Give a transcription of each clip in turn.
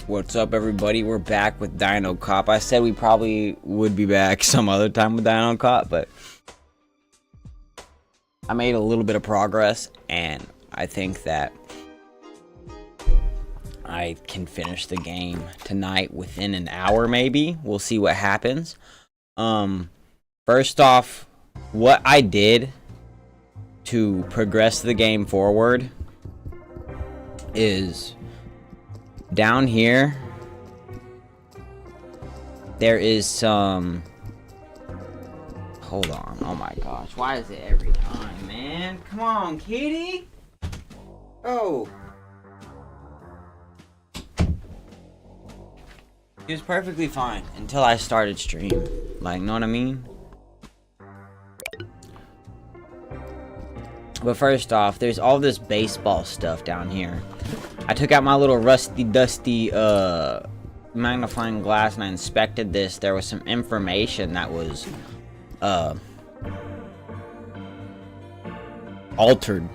What's up, everybody? We're back with Dino Cop. I said we probably would be back some other time with Dino Cop, but I made a little bit of progress, and I think that I can finish the game tonight within an hour, maybe. We'll see what happens. First off, what I did to progress the game forward is down here there is some, hold on, oh my gosh, why is it every time, man? Come on, kitty. Oh, he was perfectly fine until I started stream, like, know what I mean? But first off, there's all this baseball stuff down here. I took out my little rusty dusty magnifying glass and I inspected this. There was some information that was altered.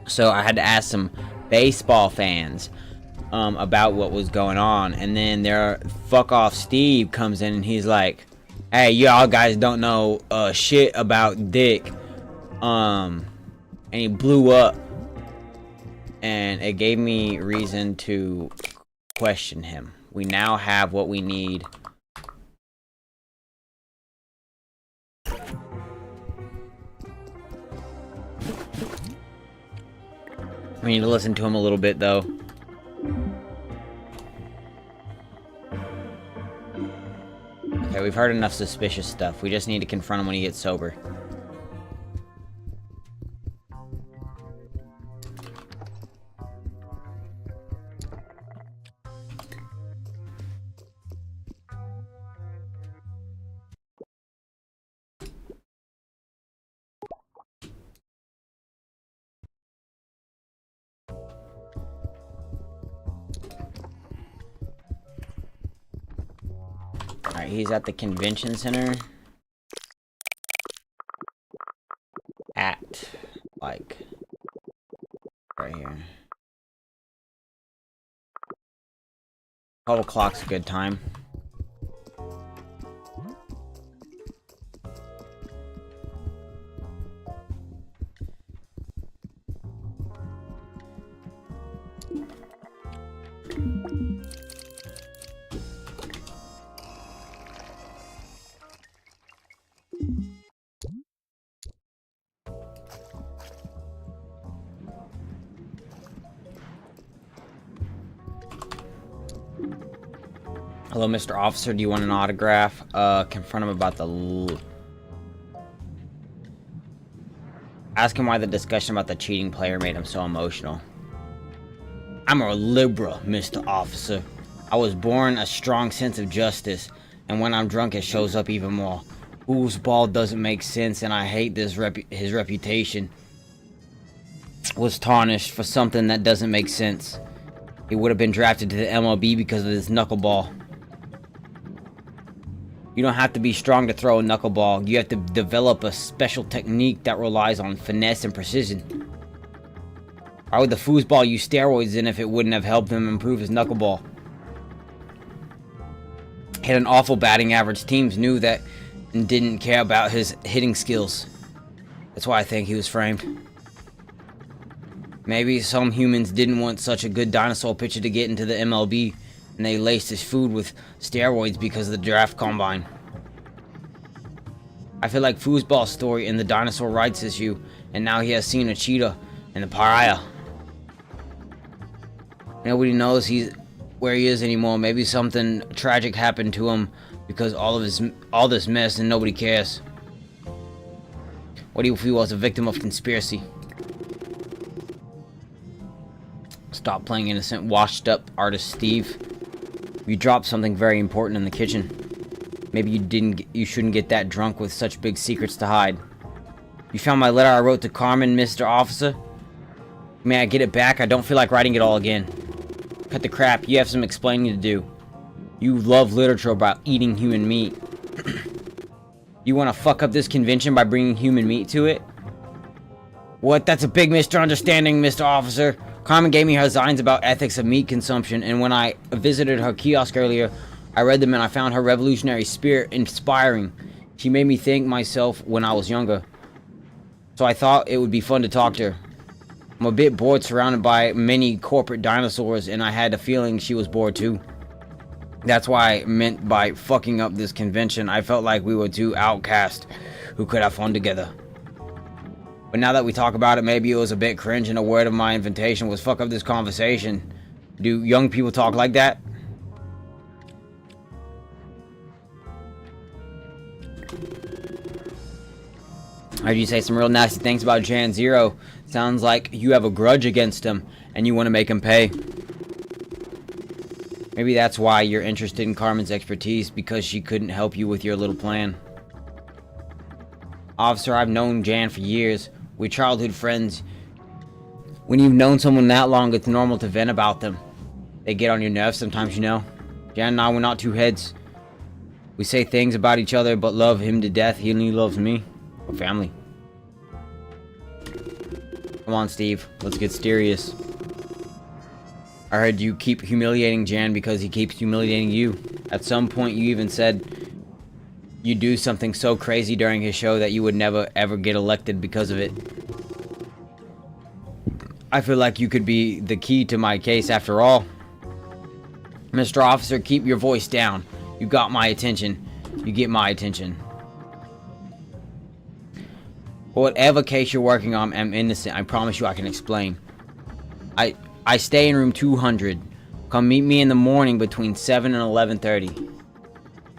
So I had to ask some baseball fans about what was going on. And then fuck off Steve comes in and he's like, hey, y'all guys don't know shit about Dick. And he blew up. And it gave me reason to question him. We now have what we need. We need to listen to him a little bit, though. Okay, we've heard enough suspicious stuff. We just need to confront him when he gets sober. Alright, he's at the convention center. At, like, right here. 12 o'clock's a good time. Hello, Mr. Officer. Do you want an autograph? Confront him about the... Ask him why the discussion about the cheating player made him so emotional. I'm a liberal, Mr. Officer. I was born a strong sense of justice, and when I'm drunk it shows up even more. Foosball doesn't make sense, and I hate this his reputation was tarnished for something that doesn't make sense. He would have been drafted to the MLB because of his knuckleball. You don't have to be strong to throw a knuckleball. You have to develop a special technique that relies on finesse and precision. Why would the foosball use steroids in if it wouldn't have helped him improve his knuckleball? He had an awful batting average. Teams knew that and didn't care about his hitting skills. That's why I think he was framed. Maybe some humans didn't want such a good dinosaur pitcher to get into the MLB, and they laced his food with steroids because of the draft combine. I feel like Foosball's story in the dinosaur rights issue, and now he has seen a cheetah and a pariah. Nobody knows where he is anymore. Maybe something tragic happened to him because all this mess and nobody cares. What if he was a victim of conspiracy? Stop playing innocent, washed up artist Steve. You dropped something very important in the kitchen. Maybe you shouldn't get that drunk with such big secrets to hide. You found my letter I wrote to Carmen, Mr. Officer? May I get it back? I don't feel like writing it all again. Cut the crap, you have some explaining to do. You love literature about eating human meat. You want to fuck up this convention by bringing human meat to it? What? That's a big misunderstanding, Mr. Officer. Carmen gave me her signs about ethics of meat consumption, and when I visited her kiosk earlier, I read them and I found her revolutionary spirit inspiring. She made me think myself when I was younger. So I thought it would be fun to talk to her. I'm a bit bored surrounded by many corporate dinosaurs, and I had a feeling she was bored too. That's why I meant by fucking up this convention. I felt like we were two outcasts who could have fun together. But now that we talk about it, maybe it was a bit cringe, and a word of my invitation was fuck up this conversation. Do young people talk like that? I heard you say some real nasty things about Jan Zero. Sounds like you have a grudge against him, and you want to make him pay. Maybe that's why you're interested in Carmen's expertise, because she couldn't help you with your little plan. Officer, I've known Jan for years. We're childhood friends. When you've known someone that long, it's normal to vent about them. They get on your nerves sometimes, you know. Jan and I, we're not two heads. We say things about each other, but love him to death. He only loves me. We're family. Come on, Steve. Let's get serious. I heard you keep humiliating Jan because he keeps humiliating you. At some point, you even said you'd do something so crazy during his show that you would never ever get elected because of it. I feel like you could be the key to my case after all. Mr. Officer, keep your voice down. You got my attention. You get my attention. For whatever case you're working on, I'm innocent. I promise you I can explain. I stay in room 200. Come meet me in the morning between 7 and 11:30.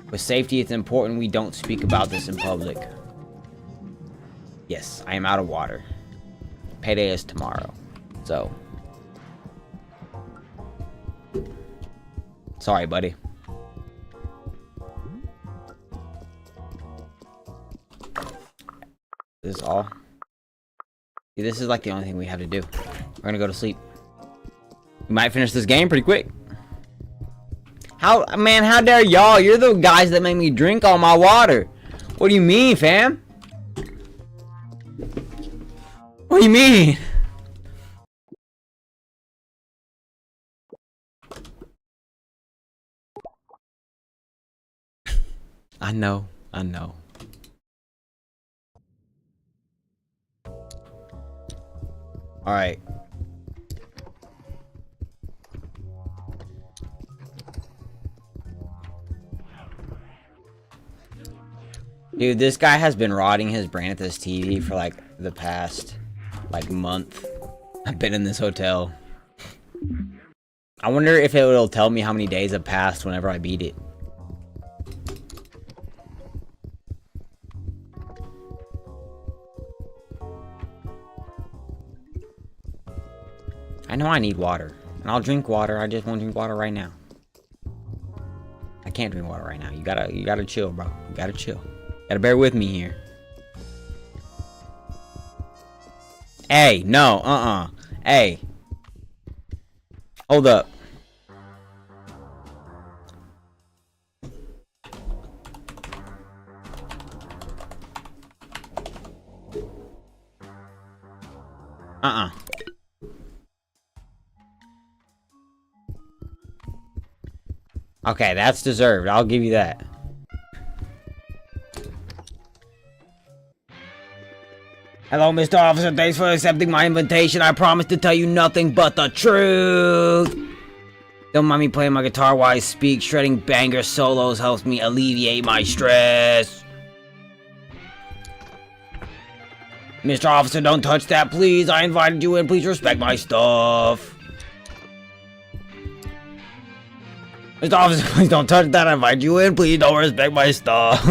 For safety, it's important we don't speak about this in public. Yes, I am out of water. Payday is tomorrow. So. Sorry, buddy. This is all. See, this is like the only thing we have to do. We're gonna go to sleep. We might finish this game pretty quick. How dare y'all? You're the guys that make me drink all my water. What do you mean, fam? What do you mean? I know. Alright. Dude, this guy has been rotting his brain at this TV for like the past month. I've been in this hotel. I wonder if it will tell me how many days have passed whenever I beat it. I know I need water, and I'll drink water. I just won't drink water right now. I can't drink water right now. You gotta chill, bro. You gotta chill. Gotta bear with me here. Hey, no, Hey. Hold up. Okay, that's deserved. I'll give you that. Hello, Mr. Officer. Thanks for accepting my invitation. I promise to tell you nothing but the truth. Don't mind me playing my guitar while I speak. Shredding banger solos helps me alleviate my stress. Mr. Officer, don't touch that, please. I invited you in. Please respect my stuff. Mr. Officer, please don't touch that. I invite you in. Please don't respect my stuff.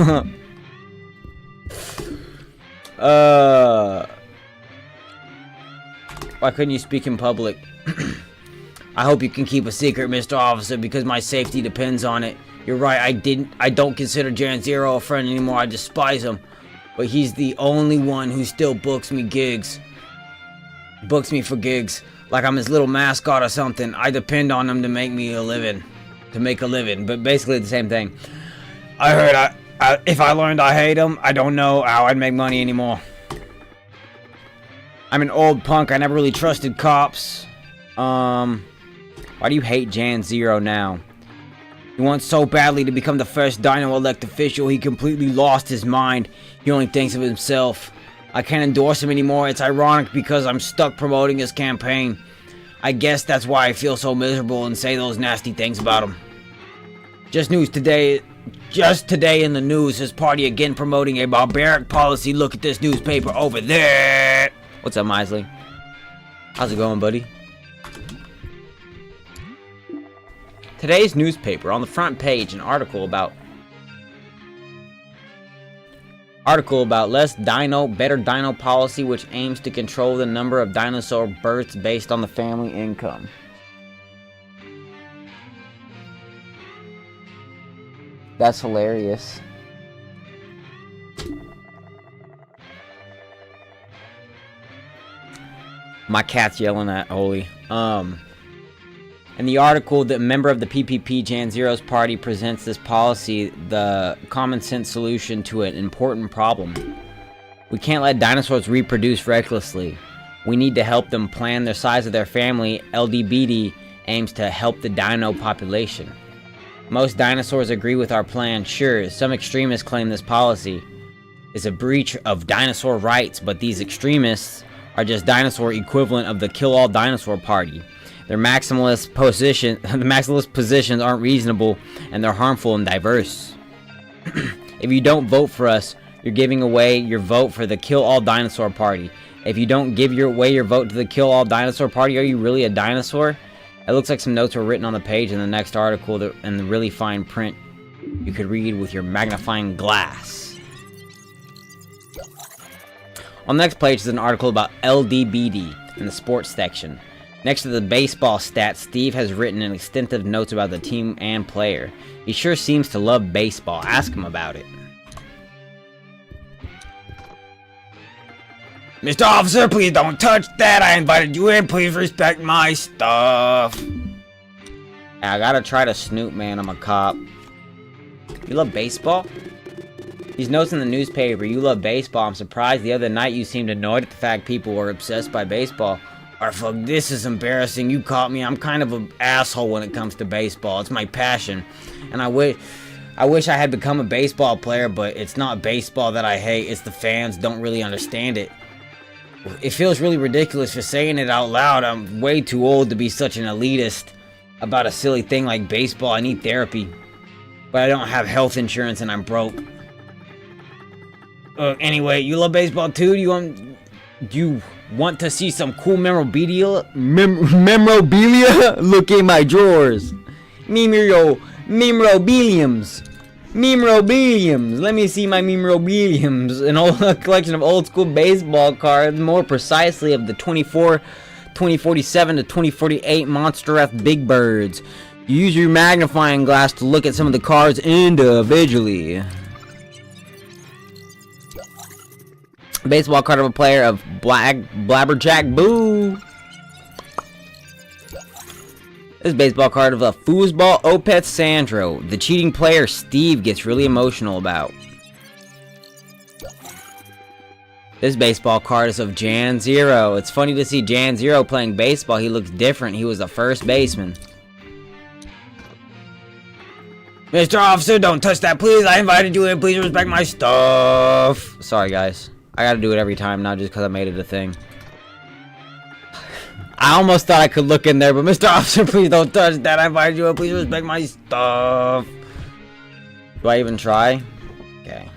Why couldn't you speak in public? I hope you can keep a secret, Mr. Officer, because my safety depends on it. You're right, I don't consider Jan Zero a friend anymore. I despise him. But he's the only one who still books me gigs. Books me for gigs. Like I'm his little mascot or something. I depend on him to make me a living. To make a living, but basically the same thing. I heard if I learned I hate him, I don't know how I'd make money anymore. I'm an old punk. I never really trusted cops. Why do you hate Jan Zero now? He wants so badly to become the first Dino Elect official, he completely lost his mind. He only thinks of himself. I can't endorse him anymore. It's ironic because I'm stuck promoting his campaign. I guess that's why I feel so miserable and say those nasty things about him. Just today in the news, his party again promoting a barbaric policy. Look at this newspaper over there. What's up, Misley? How's it going, buddy? Today's newspaper, on the front page, an article about less dino, better dino policy, which aims to control the number of dinosaur births based on the family income. That's hilarious. My cat's yelling at Holy. In the article, the member of the PPP Jan Zero's party presents this policy, the common sense solution to an important problem. We can't let dinosaurs reproduce recklessly. We need to help them plan the size of their family. LDBD aims to help the dino population. Most dinosaurs agree with our plan. Sure, some extremists claim this policy is a breach of dinosaur rights, but these extremists are just dinosaur equivalent of the Kill All Dinosaur Party. Their maximalist positions aren't reasonable, and they're harmful and diverse. If you don't vote for us, you're giving away your vote for the Kill All Dinosaur Party. If you don't give away your vote to the Kill All Dinosaur Party, are you really a dinosaur? It looks like some notes were written on the page in the next article in the really fine print you could read with your magnifying glass. On the next page is an article about LDBD in the sports section. Next to the baseball stats, Steve has written an extensive notes about the team and player. He sure seems to love baseball. Ask him about it. Mr. Officer, please don't touch that. I invited you in. Please respect my stuff. I gotta try to snoop, man. I'm a cop. You love baseball? These notes in the newspaper. You love baseball. I'm surprised the other night you seemed annoyed at the fact people were obsessed by baseball. Fuck, this is embarrassing. You caught me. I'm kind of an asshole when it comes to baseball. It's my passion. And I wish I had become a baseball player, but it's not baseball that I hate. It's the fans don't really understand it. It feels really ridiculous for saying it out loud. I'm way too old to be such an elitist about a silly thing like baseball. I need therapy. But I don't have health insurance and I'm broke. Anyway, you love baseball too? Do you want to see some cool memorabilia? Memorabilia? Look in my drawers. Memorabiliums. Let me see my memorabiliums. A collection of old school baseball cards, more precisely of the 2047 to 2048 Monstereth Big Birds. Use your magnifying glass to look at some of the cards individually. Baseball card of a player of Blabberjack Boo. This baseball card of a foosball Opeth Sandro. The cheating player Steve gets really emotional about. This baseball card is of Jan Zero. It's funny to see Jan Zero playing baseball. He looks different. He was a first baseman. Mr. Officer, don't touch that, please. I invited you in. Please respect my stuff. Sorry, guys. I gotta do it every time, not just because I made it a thing. I almost thought I could look in there, but Mr. Officer, please don't touch that. I invited you in. Please respect my stuff. Do I even try? Okay.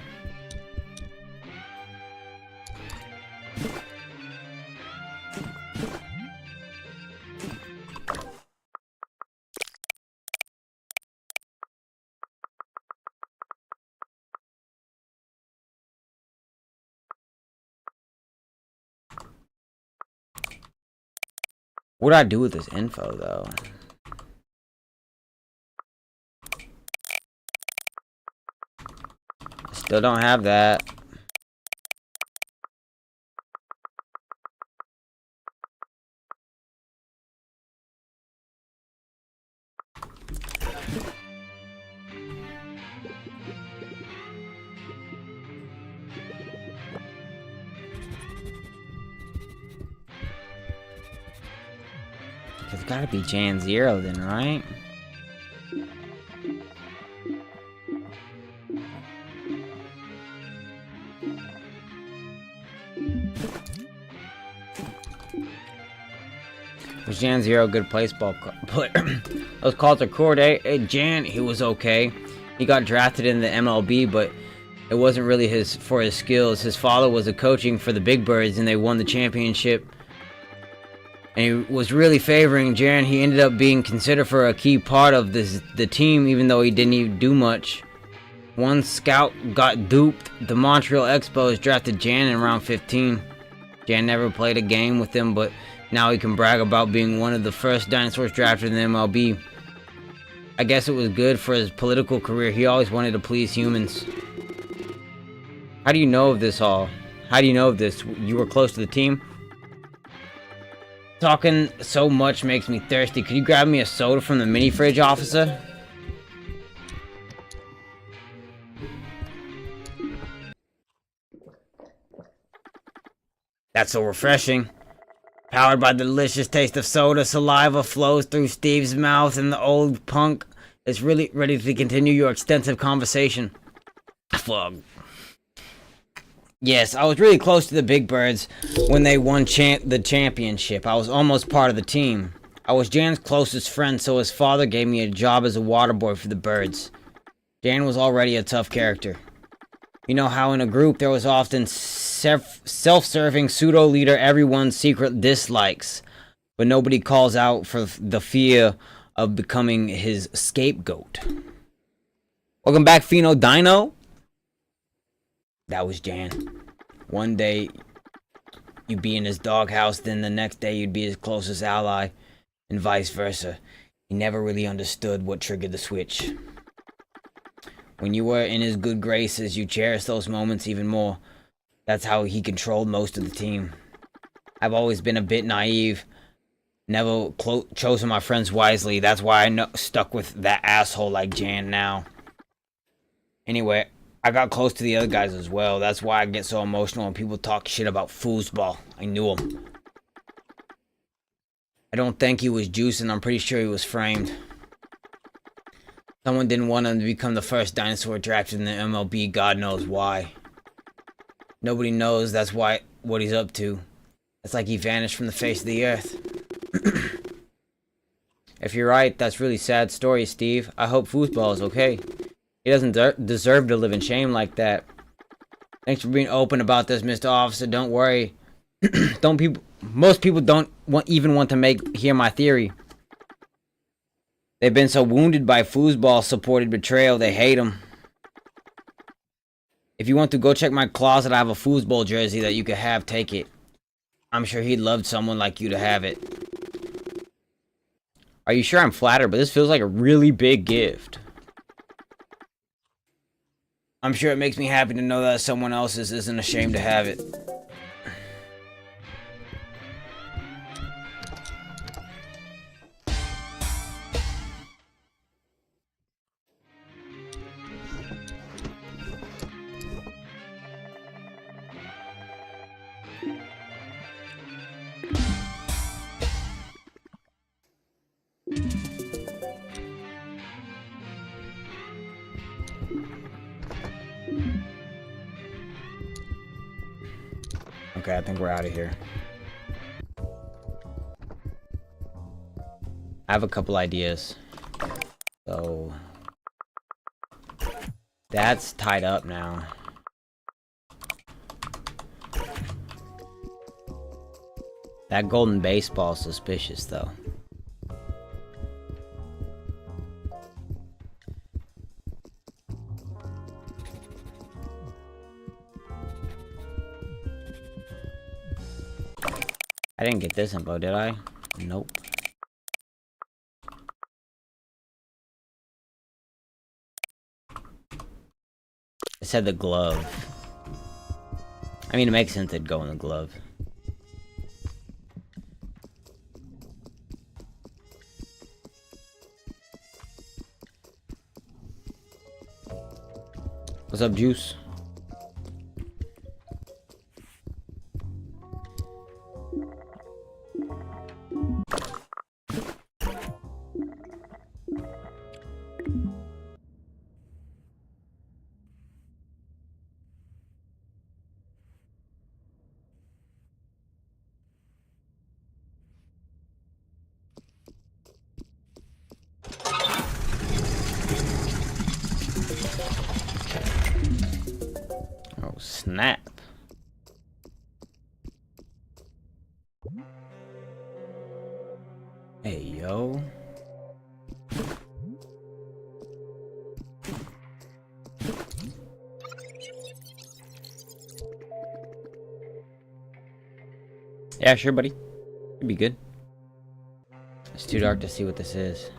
What do I do with this info, though? I still don't have that. it's gotta be Jan Zero then, right? Was Jan Zero a good baseball player? Those calls are court. Hey, Jan, he was okay. He got drafted in the MLB, but it wasn't really his skills. His father was coaching for the Big Birds, and they won the championship. And he was really favoring Jan. He ended up being considered for a key part of the team, even though he didn't even do much. One scout got duped. The Montreal Expos drafted Jan in round 15. Jan never played a game with them, but now he can brag about being one of the first dinosaurs drafted in the MLB. I guess it was good for his political career. He always wanted to please humans. How do you know of this all? How do you know of this? You were close to the team? Talking so much makes me thirsty. Could you grab me a soda from the mini fridge, officer? That's so refreshing. Powered by the delicious taste of soda, saliva flows through Steve's mouth, and the old punk is really ready to continue your extensive conversation. Fuck. Yes, I was really close to the Big Birds when they won the championship. I was almost part of the team. I was Jan's closest friend, so his father gave me a job as a water boy for the Birds. Jan was already a tough character. You know how in a group there was often self-serving pseudo-leader everyone's secret dislikes, but nobody calls out for the fear of becoming his scapegoat. Welcome back, Pheno Dino. That was Jan. One day you'd be in his doghouse, then the next day you'd be his closest ally, and vice versa. He never really understood what triggered the switch. When you were in his good graces, you cherished those moments even more. That's how he controlled most of the team. I've always been a bit naive. Never chosen my friends wisely. That's why I stuck with that asshole like Jan now. Anyway, I got close to the other guys as well. That's why I get so emotional when people talk shit about foosball. I knew him. I don't think he was juicing. I'm pretty sure he was framed. Someone didn't want him to become the first dinosaur drafted in the MLB. God knows why. Nobody knows that's what he's up to. It's like he vanished from the face of the earth. If you're right, that's really sad story, Steve. I hope foosball is okay. He doesn't deserve to live in shame like that. Thanks for being open about this, Mr. Officer. Don't worry. Most people don't even want to hear my theory. They've been so wounded by foosball supported betrayal, they hate him. If you want to go check my closet, I have a foosball jersey that you could have. Take it. I'm sure he'd love someone like you to have it. Are you sure? I'm flattered, but this feels like a really big gift. I'm sure it makes me happy to know that someone else isn't ashamed to have it. Okay, I think we're out of here. I have a couple ideas. So that's tied up now. That golden baseball is suspicious though. I didn't get this info, did I? Nope. It said the glove. I mean, it makes sense it'd go in the glove. What's up, Juice? snap. Hey, yo. Yeah, sure, buddy. It'd be good. It's too dark to see what this is.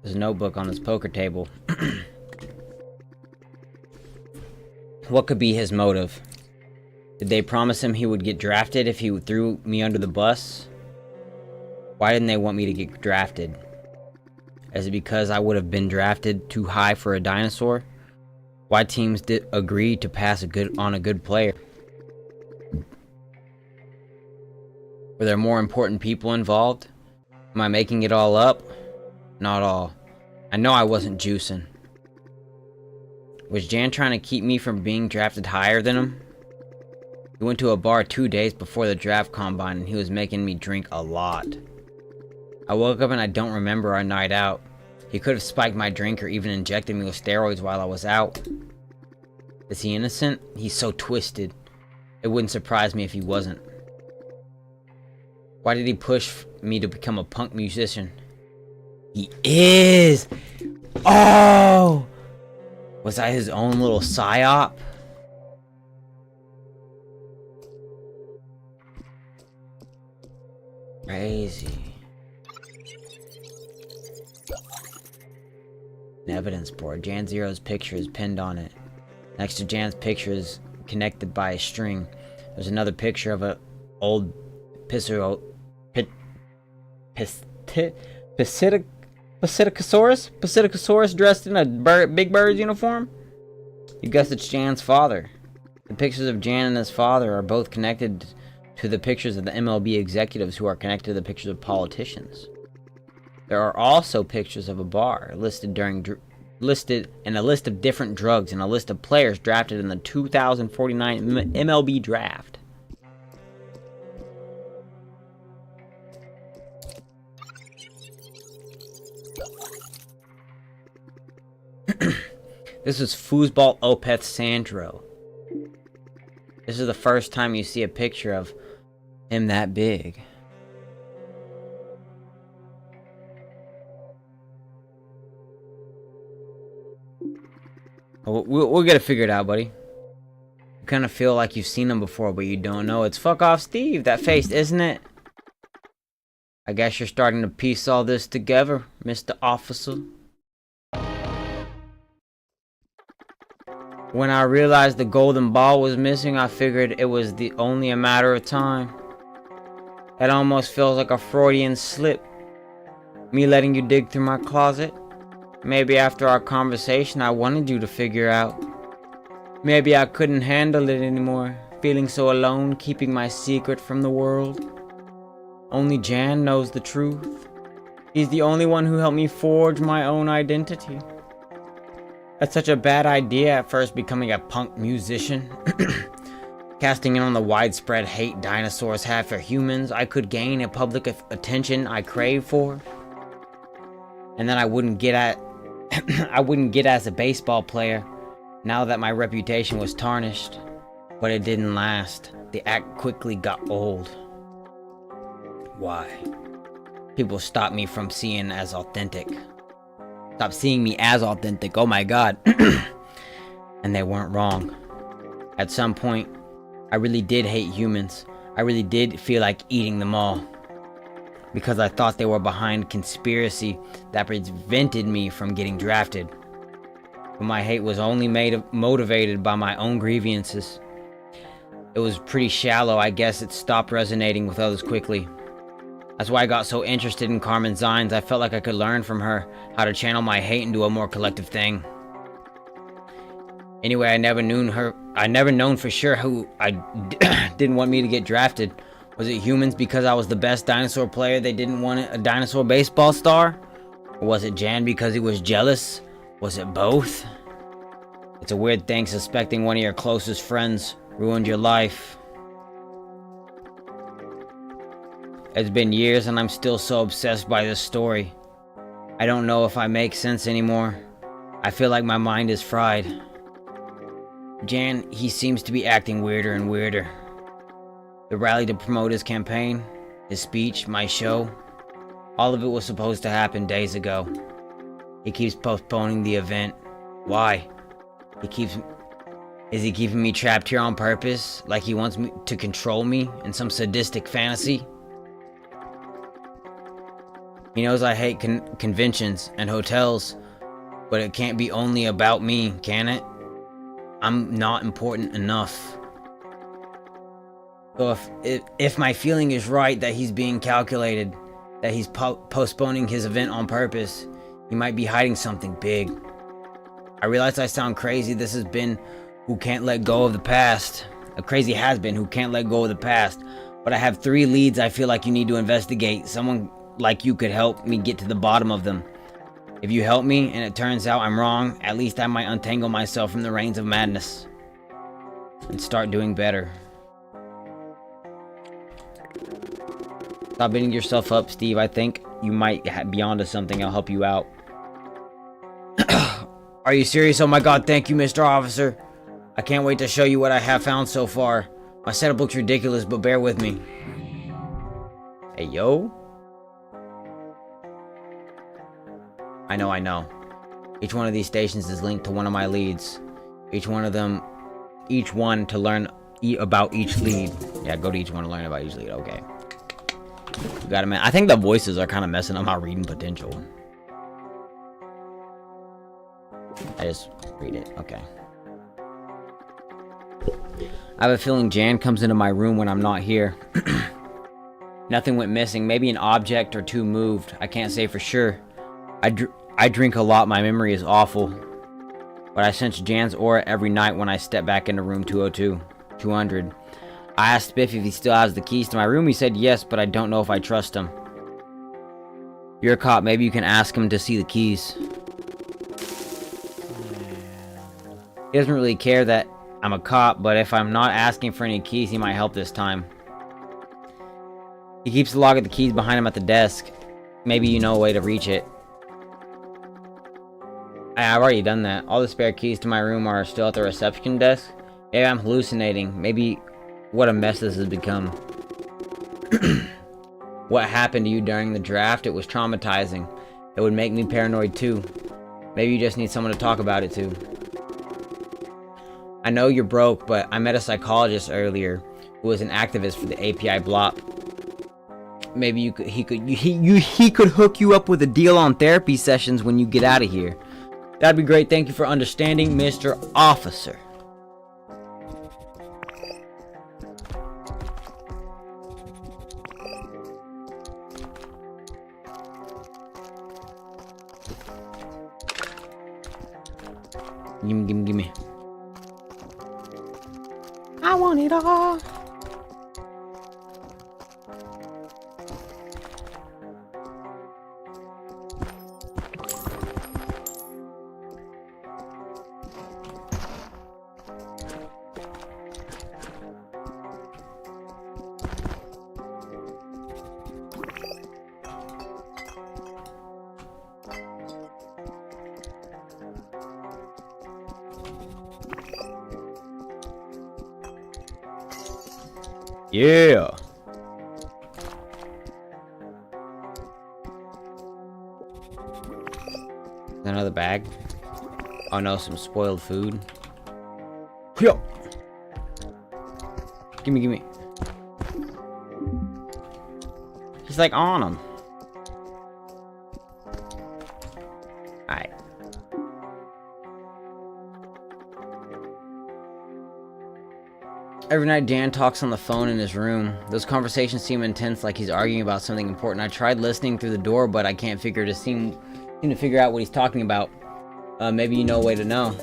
There's a notebook on this poker table. What could be his motive? Did they promise him he would get drafted if he threw me under the bus? Why didn't they want me to get drafted? Is it because I would have been drafted too high for a dinosaur? Why teams did agree to pass on a good player? Were there more important people involved? Am I making it all up? Not all. I know I wasn't juicing. Was Jan trying to keep me from being drafted higher than him? He went to a bar 2 days before the draft combine and he was making me drink a lot. I woke up and I don't remember our night out. He could have spiked my drink or even injected me with steroids while I was out. Is he innocent? He's so twisted. It wouldn't surprise me if he wasn't. Why did he push me to become a punk musician? He is! Oh! Was I his own little psyop? Crazy. An evidence board. Jan Zero's picture is pinned on it. Next to Jan's picture is connected by a string. There's another picture of an old Psittacosaurus dressed in a Big Bird's uniform? You guessed it's Jan's father. The pictures of Jan and his father are both connected to the pictures of the MLB executives who are connected to the pictures of politicians. There are also pictures of a bar listed and a list of different drugs and a list of players drafted in the 2049 MLB draft. This is Foosball Opeth Sandro. This is the first time you see a picture of him that big. We'll get it figured out, buddy. You kind of feel like you've seen him before, but you don't know. It's Fuck Off Steve, that face, isn't it? I guess you're starting to piece all this together, Mr. Officer. When I realized the golden ball was missing, I figured it was only a matter of time. It almost feels like a Freudian slip. Me letting you dig through my closet. Maybe after our conversation I wanted you to figure out. Maybe I couldn't handle it anymore, feeling so alone, keeping my secret from the world. Only Jan knows the truth. He's the only one who helped me forge my own identity. That's such a bad idea at first, becoming a punk musician. Casting in on the widespread hate dinosaurs have for humans, I could gain a public attention I crave for. And then I wouldn't get as a baseball player, now that my reputation was tarnished. But it didn't last. The act quickly got old. Why? People stopped me from seeing as authentic. Stop seeing me as authentic. Oh my god. And they weren't wrong. At some point, I really did hate humans. I really did feel like eating them all. Because I thought they were behind conspiracy that prevented me from getting drafted. But my hate was only motivated by my own grievances. It was pretty shallow. I guess it stopped resonating with others quickly. That's why I got so interested in Carmen Zines. I felt like I could learn from her how to channel my hate into a more collective thing. Anyway, I never known for sure who didn't want me to get drafted. Was it humans because I was the best dinosaur player they didn't want a dinosaur baseball star? Or was it Jan because he was jealous? Was it both? It's a weird thing suspecting one of your closest friends ruined your life. It's been years and I'm still so obsessed by this story. I don't know if I make sense anymore. I feel like my mind is fried. Jan, he seems to be acting weirder and weirder. The rally to promote his campaign, his speech, my show, all of it was supposed to happen days ago. He keeps postponing the event. Why? Is he keeping me trapped here on purpose? Like he wants me to control me in some sadistic fantasy? He knows I hate conventions and hotels, but it can't be only about me, can it? I'm not important enough. So if my feeling is right that he's being calculated, that he's postponing his event on purpose, he might be hiding something big. I realize I sound crazy. This has been who can't let go of the past. A crazy has-been who can't let go of the past. But I have 3 leads I feel like you need to investigate. Someone like you could help me get to the bottom of them. If you help me and it turns out I'm wrong, at least I might untangle myself from the reins of madness and start doing better. Stop beating yourself up, Steve. I think you might be onto something. I'll help you out. Are you serious? Oh my god, thank you, Mr. Officer. I can't wait to show you what I have found so far. My setup looks ridiculous, but bear with me. Hey, yo. I know. Each one of these stations is linked to one of my leads. Each one to learn about each lead. Yeah, go to each one to learn about each lead. Okay. You got it, man. I think the voices are kind of messing up my reading potential. I just read it. Okay. I have a feeling Jan comes into my room when I'm not here. Nothing went missing. Maybe an object or 2 moved. I can't say for sure. I drink a lot. My memory is awful. But I sense Jan's aura every night when I step back into room 200. I asked Biff if he still has the keys to my room. He said yes, but I don't know if I trust him. You're a cop. Maybe you can ask him to see the keys. He doesn't really care that I'm a cop, but if I'm not asking for any keys, he might help this time. He keeps the log of the keys behind him at the desk. Maybe you know a way to reach it. I've already done that. All the spare keys to my room are still at the reception desk. Maybe I'm hallucinating. Maybe what a mess this has become. What happened to you during the draft? It was traumatizing. It would make me paranoid too. Maybe you just need someone to talk about it to. I know you're broke, but I met a psychologist earlier who was an activist for the API block. Maybe he could hook you up with a deal on therapy sessions when you get out of here. That'd be great. Thank you for understanding, Mr. Officer. Gimme. I want it all. Yeah. Another bag. Oh no, some spoiled food. Yo. Gimme. He's like on him. Alright. Every night Dan talks on the phone in his room. Those conversations seem intense, like he's arguing about something important. I tried listening through the door, but I can't seem to figure out what he's talking about. Maybe you know a way to know.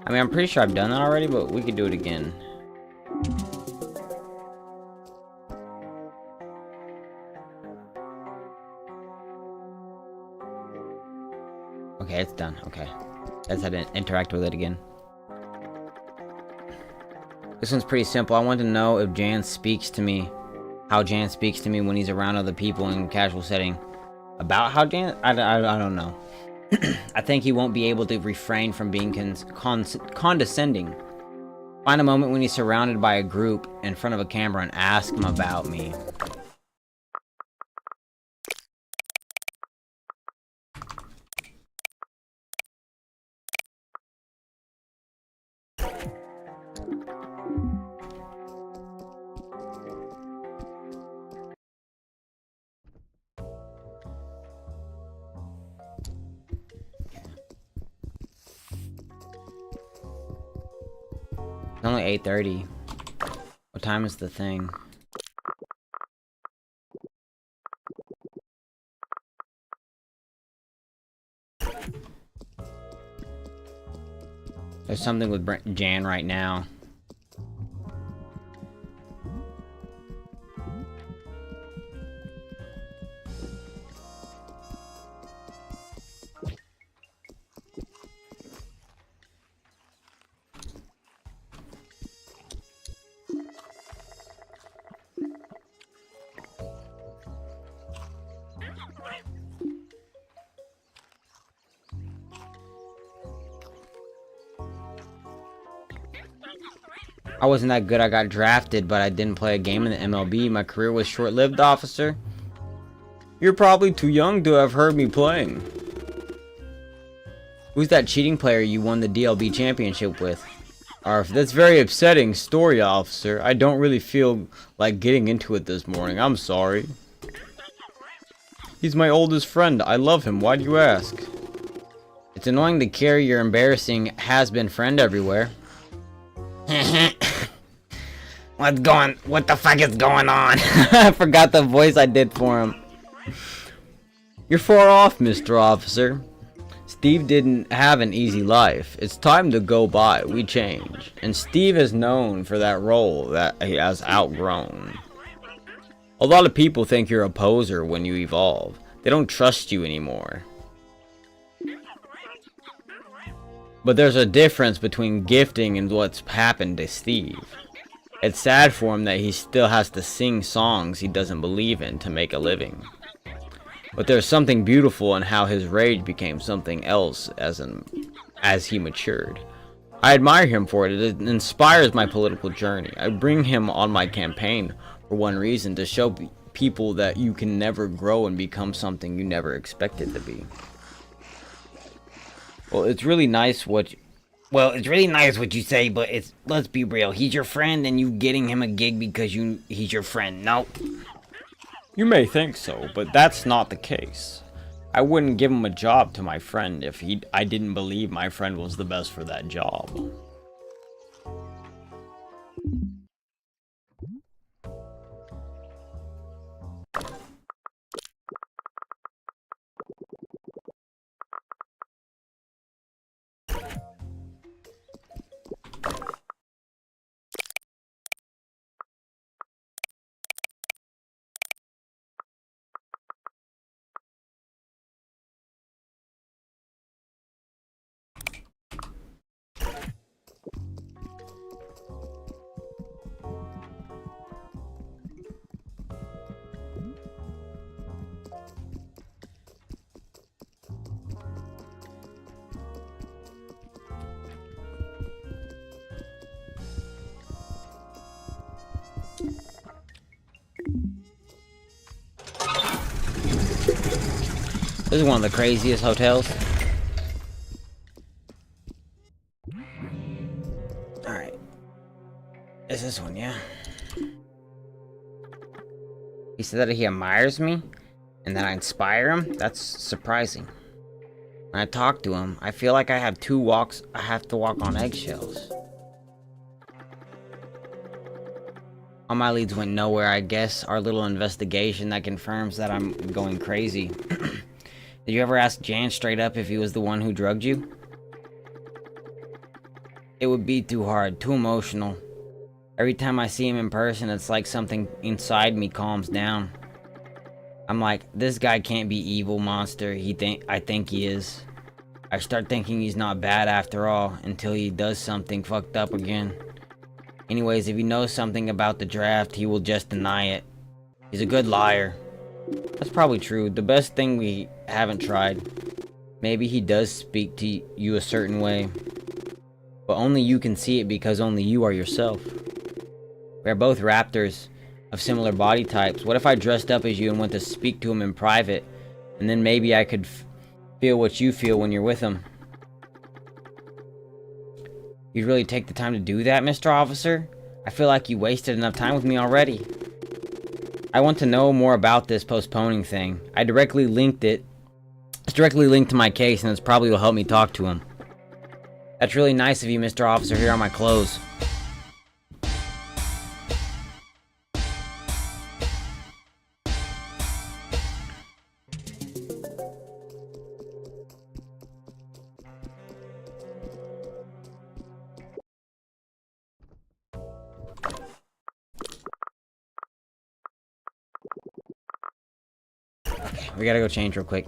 I mean, I'm pretty sure I've done that already, but we could do it again. Okay, it's done. Okay. Let's have to interact with it again. This one's pretty simple. I want to know if Jan speaks to me. How Jan speaks to me when he's around other people in a casual setting. About how Dan? I don't know. I think he won't be able to refrain from being condescending. Find a moment when he's surrounded by a group in front of a camera and ask him about me. It's only 8:30. What time is the thing? There's something with Jan right now. I wasn't that good. I got drafted, but I didn't play a game in the MLB. My career was short-lived, officer. You're probably too young to have heard me playing. Who's that cheating player you won the DLB championship with? Arf, that's very upsetting story, officer. I don't really feel like getting into it this morning. I'm sorry. He's my oldest friend. I love him. Why do you ask? It's annoying to carry your embarrassing has-been friend everywhere. What the fuck is going on? I forgot the voice I did for him. You're far off, Mr. Officer. Steve didn't have an easy life. It's time to go by. We change. And Steve is known for that role that he has outgrown. A lot of people think you're a poser when you evolve. They don't trust you anymore. But there's a difference between gifting and what's happened to Steve. It's sad for him that he still has to sing songs he doesn't believe in to make a living. But there's something beautiful in how his rage became something else as he matured. I admire him for it. It inspires my political journey. I bring him on my campaign for one reason, to show people that you can never grow and become something you never expected to be. Well, it's really nice what you say, but let's be real. He's your friend and you getting him a gig because he's your friend. No. You may think so, but that's not the case. I wouldn't give him a job to my friend if I didn't believe my friend was the best for that job. This is one of the craziest hotels. Alright. It's this one, yeah. He said that he admires me and that I inspire him. That's surprising. When I talk to him, I feel like I have to walk on eggshells. All my leads went nowhere. I guess our little investigation that confirms that I'm going crazy. Did you ever ask Jan straight up if he was the one who drugged you? It would be too hard, too emotional. Every time I see him in person, it's like something inside me calms down. I'm like, this guy can't be evil monster. I think he is. I start thinking he's not bad after all, until he does something fucked up again. Anyways, if he knows something about the draft, he will just deny it. He's a good liar. That's probably true. The best thing we haven't tried. Maybe he does speak to you a certain way. But only you can see it because only you are yourself. We are both raptors of similar body types. What if I dressed up as you and went to speak to him in private? And then maybe I could feel what you feel when you're with him. You'd really take the time to do that, Mr. Officer? I feel like you wasted enough time with me already. I want to know more about this postponing thing. It's directly linked to my case, and it's probably will help me talk to him. That's really nice of you, Mr. Officer. Here are my clothes. Okay, we gotta go change real quick.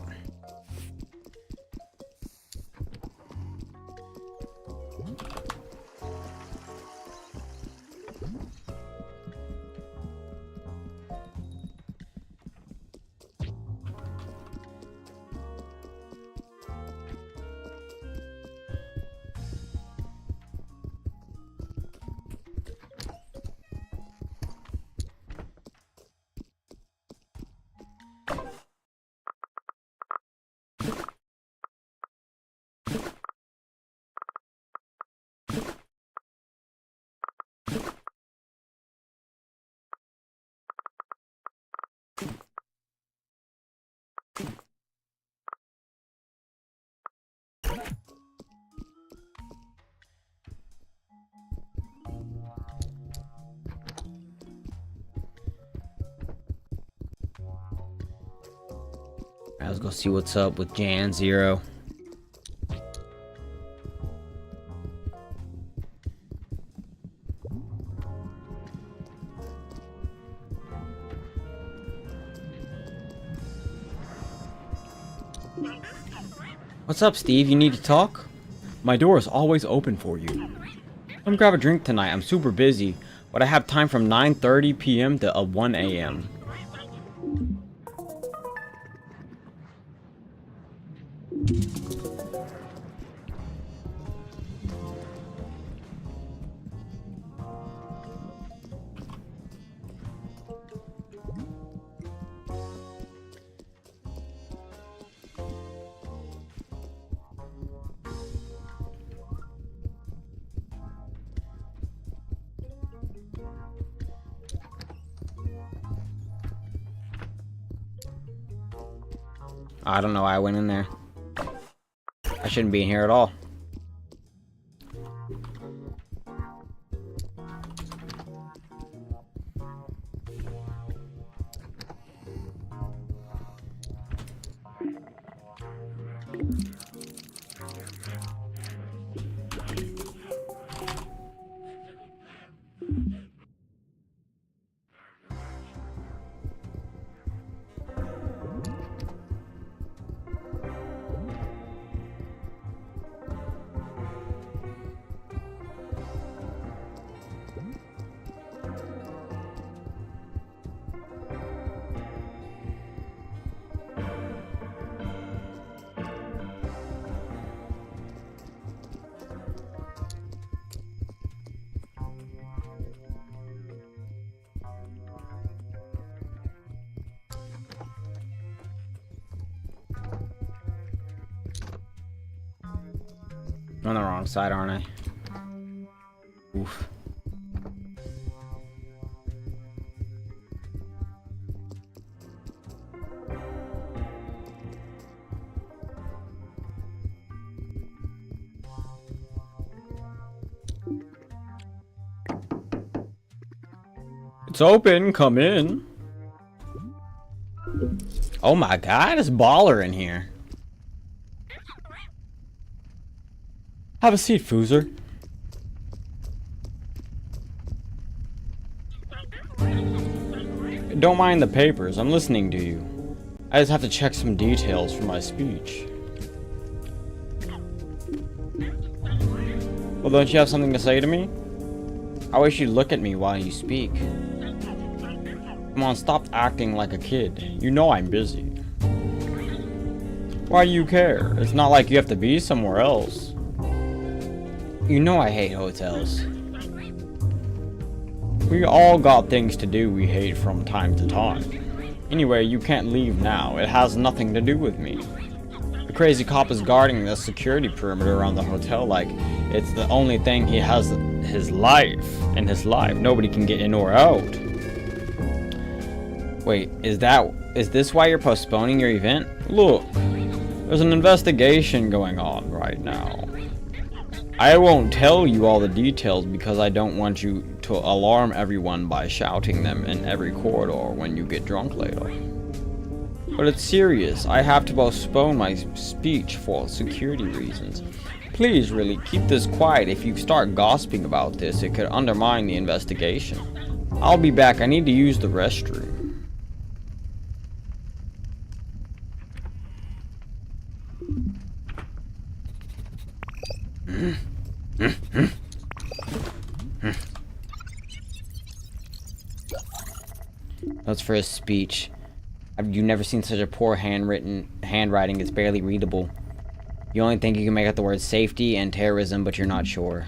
Alright, let's go see what's up with Jan Zero. What's up, Steve? You need to talk? My door is always open for you. Come grab a drink tonight. I'm super busy, but I have time from 9:30 p.m. to 1 a.m. I don't know why I went in there. I shouldn't be in here at all. I'm on the wrong side, aren't I? Oof. It's open, come in. Oh my god, it's baller in here. Have a seat, Foozer. Don't mind the papers, I'm listening to you. I just have to check some details for my speech. Well, don't you have something to say to me? I wish you'd look at me while you speak. Come on, stop acting like a kid. You know I'm busy. Why do you care? It's not like you have to be somewhere else. You know I hate hotels. We all got things to do we hate from time to time. Anyway, you can't leave now. It has nothing to do with me. The crazy cop is guarding the security perimeter around the hotel like it's the only thing he has in his life. Nobody can get in or out. Wait, is this why you're postponing your event? Look, there's an investigation going on right now. I won't tell you all the details because I don't want you to alarm everyone by shouting them in every corridor when you get drunk later. But it's serious. I have to postpone my speech for security reasons. Please, really, keep this quiet. If you start gossiping about this, it could undermine the investigation. I'll be back. I need to use the restroom. That's for his speech. You've never seen such a poor handwriting. It's barely readable. You only think you can make out the words safety and terrorism, but you're not sure.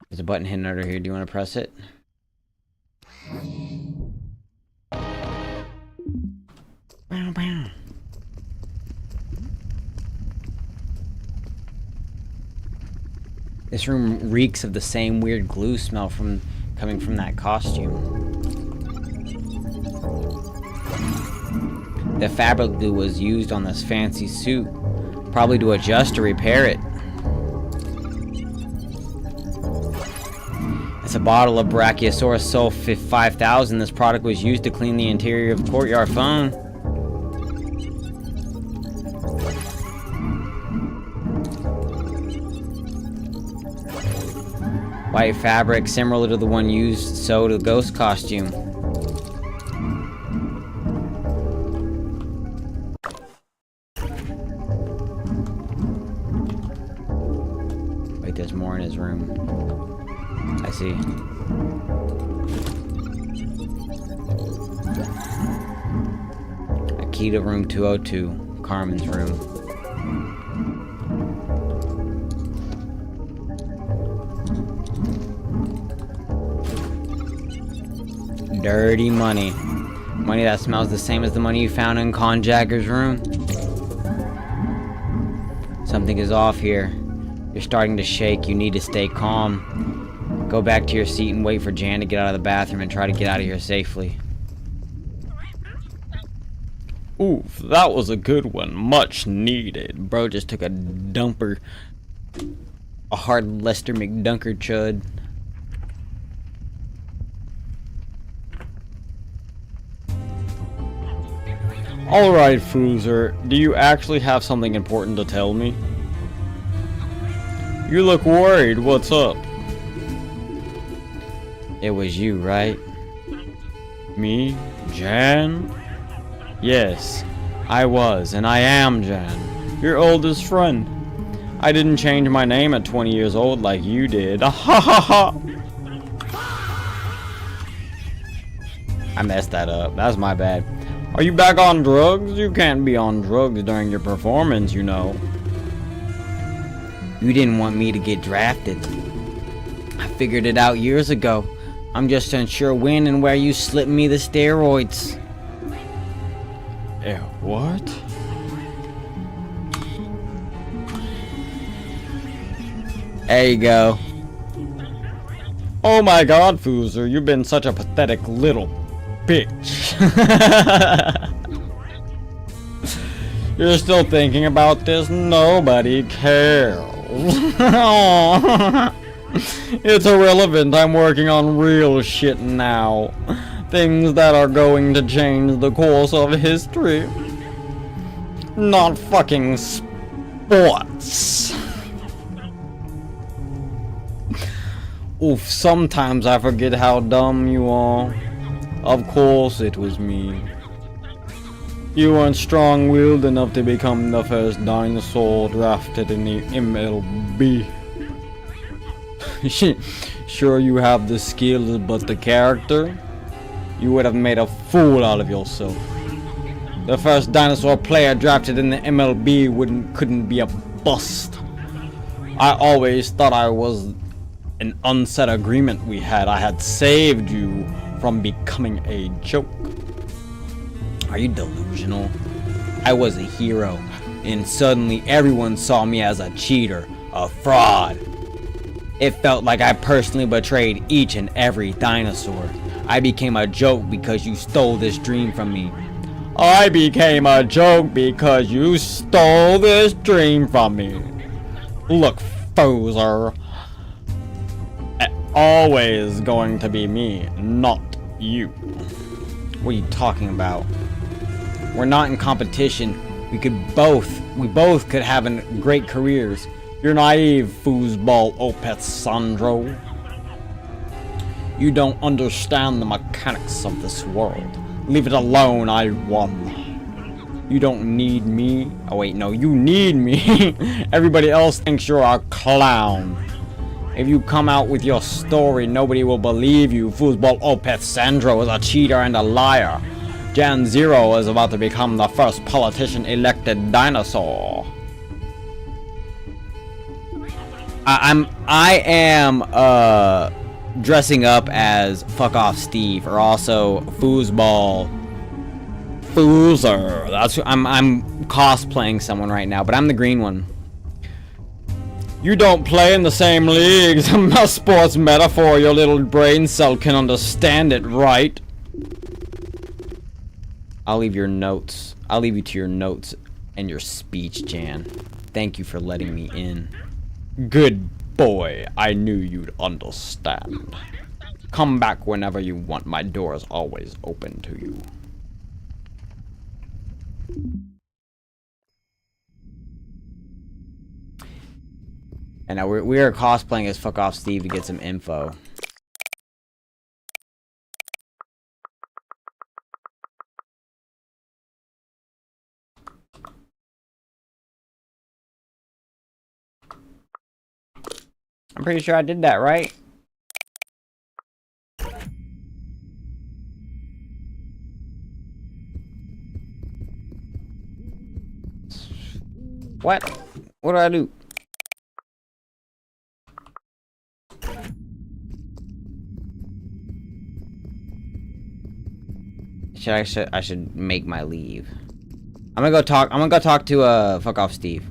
There's a button hidden under here. Do you want to press it? Bow, bow. This room reeks of the same weird glue smell coming from that costume. The fabric glue was used on this fancy suit, probably to adjust or repair it. It's a bottle of Brachiosaurus Sulf 5000. This product was used to clean the interior of the Courtyard phone. White fabric similar to the one used sewed to the ghost costume. Wait, there's more in his room. I see. A key to room 202, Carmen's room. Dirty money. Money that smells the same as the money you found in Con Jagger's room. Something is off here. You're starting to shake. You need to stay calm. Go back to your seat and wait for Jan to get out of the bathroom and try to get out of here safely. Oof, that was a good one. Much needed. Bro just took a dumper. A hard Lester McDunker chud. Alright, Fruzer, do you actually have something important to tell me? You look worried, what's up? It was you, right? Me? Jan? Yes, I was, and I am Jan, your oldest friend. I didn't change my name at 20 years old like you did. Ha ha ha! I messed that up. That was my bad. Are you back on drugs? You can't be on drugs during your performance, you know. You didn't want me to get drafted. I figured it out years ago. I'm just unsure when and where you slipped me the steroids. What? There you go. Oh my god, Foozer, you've been such a pathetic little bitch. You're still thinking about this? Nobody cares. It's irrelevant. I'm working on real shit now. Things that are going to change the course of history. Not fucking sports. Oof, sometimes I forget how dumb you are. Of course it was me. You weren't strong-willed enough to become the first dinosaur drafted in the MLB. Sure, you have the skills, but the character? You would have made a fool out of yourself. The first dinosaur player drafted in the MLB couldn't be a bust. I always thought I was an unsaid agreement we had. I had saved you from becoming a joke. Are you delusional? I was a hero, and suddenly everyone saw me as a cheater, a fraud. It felt like I personally betrayed each and every dinosaur. I became a joke because you stole this dream from me. I became a joke because you stole this dream from me. Look, Foser. Always going to be me, not you. What are you talking about? We're not in competition. We both could have great careers. You're naive, foosball Opeth Sandro. You don't understand the mechanics of this world. Leave it alone, I won. You don't need me. Oh wait, no, you need me. Everybody else thinks you're a clown. If you come out with your story, nobody will believe you. Foosball Opeth Sandro is a cheater and a liar. Jan Zero is about to become the first politician-elected dinosaur. I am dressing up as Fuck Off Steve, or also Foosball Foozer. That's I'm cosplaying someone right now, but I'm the green one. You don't play in the same leagues. A sports metaphor. Your little brain cell can understand it, right? I'll leave you to your notes and your speech, Jan. Thank you for letting me in. Good boy. I knew you'd understand. Come back whenever you want. My door is always open to you. And now we are cosplaying as Fuck Off Steve to get some info. I'm pretty sure I did that, right? What? What do I do? I should make my leave. I'm gonna go talk to Fuck Off Steve.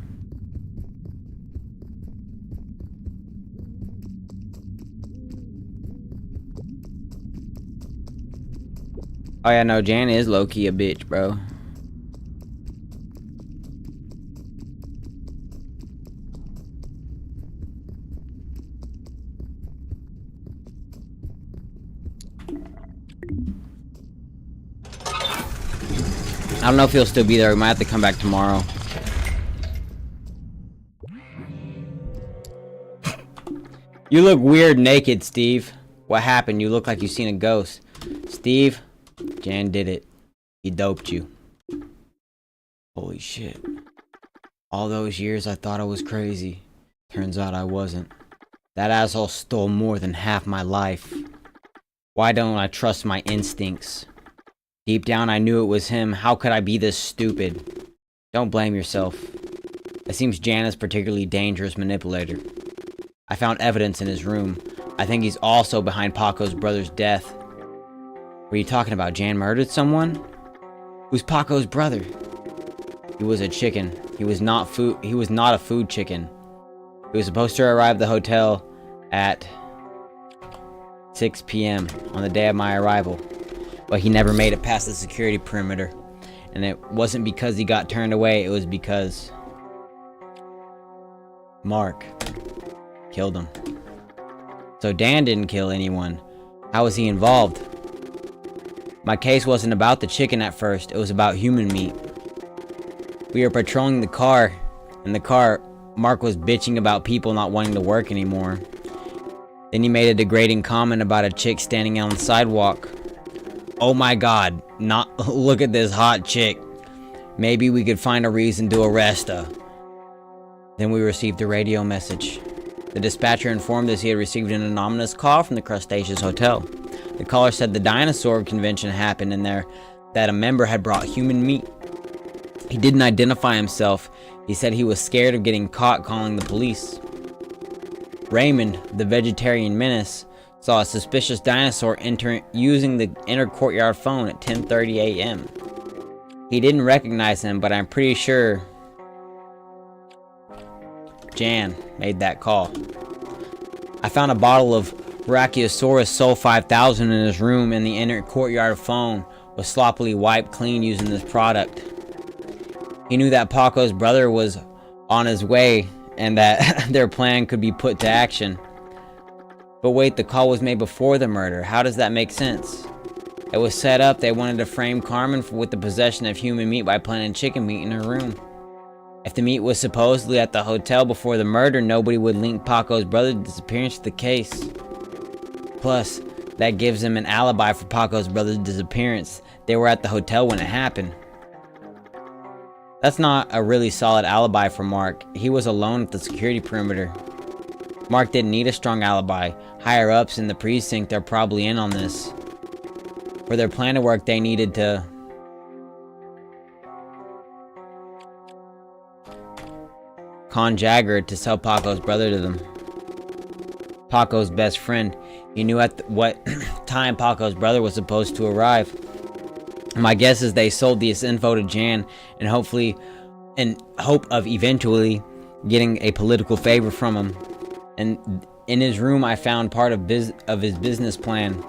Oh yeah, no, Jan is low-key a bitch, bro. I don't know if he'll still be there. We might have to come back tomorrow. You look weird naked, Steve. What happened? You look like you've seen a ghost. Steve, Jan did it. He doped you. Holy shit. All those years I thought I was crazy. Turns out I wasn't. That asshole stole more than half my life. Why don't I trust my instincts? Deep down I knew it was him. How could I be this stupid? Don't blame yourself. It seems Jan is a particularly dangerous manipulator. I found evidence in his room. I think he's also behind Paco's brother's death. What are you talking about? Jan murdered someone? Who's Paco's brother? He was a chicken. He was not a food chicken. He was supposed to arrive at the hotel at 6 p.m. on the day of my arrival. But he never made it past the security perimeter. And it wasn't because he got turned away, it was because Mark killed him. So Dan didn't kill anyone. How was he involved? My case wasn't about the chicken at first, it was about human meat. We were patrolling the car. In the car, Mark was bitching about people not wanting to work anymore. Then he made a degrading comment about a chick standing on the sidewalk. Oh my god, look at this hot chick. Maybe we could find a reason to arrest her. Then we received a radio message. The dispatcher informed us he had received an anonymous call from the Crustaceous Hotel. The caller said the dinosaur convention happened in there, that a member had brought human meat. He didn't identify himself. He said he was scared of getting caught calling the police. Raymond, the vegetarian menace, saw a suspicious dinosaur using the inner courtyard phone at 10:30 a.m. He didn't recognize him, but I'm pretty sure Jan made that call. I found a bottle of Brachiosaurus Sol 5000 in his room, and the inner courtyard phone was sloppily wiped clean using this product. He knew that Paco's brother was on his way and that their plan could be put to action. But wait, the call was made before the murder. How does that make sense? It was set up. They wanted to frame Carmen with the possession of human meat by planting chicken meat in her room. If the meat was supposedly at the hotel before the murder, nobody would link Paco's brother's disappearance to the case. Plus, that gives them an alibi for Paco's brother's disappearance. They were at the hotel when it happened. That's not a really solid alibi for Mark. He was alone at the security perimeter. Mark didn't need a strong alibi. Higher ups in the precinct are probably in on this. For their plan to work, they needed to con Jagger to sell Paco's brother to them. Paco's best friend. He knew at what time Paco's brother was supposed to arrive. My guess is they sold this info to Jan in hope of eventually getting a political favor from him. And in his room, I found part of his business plan.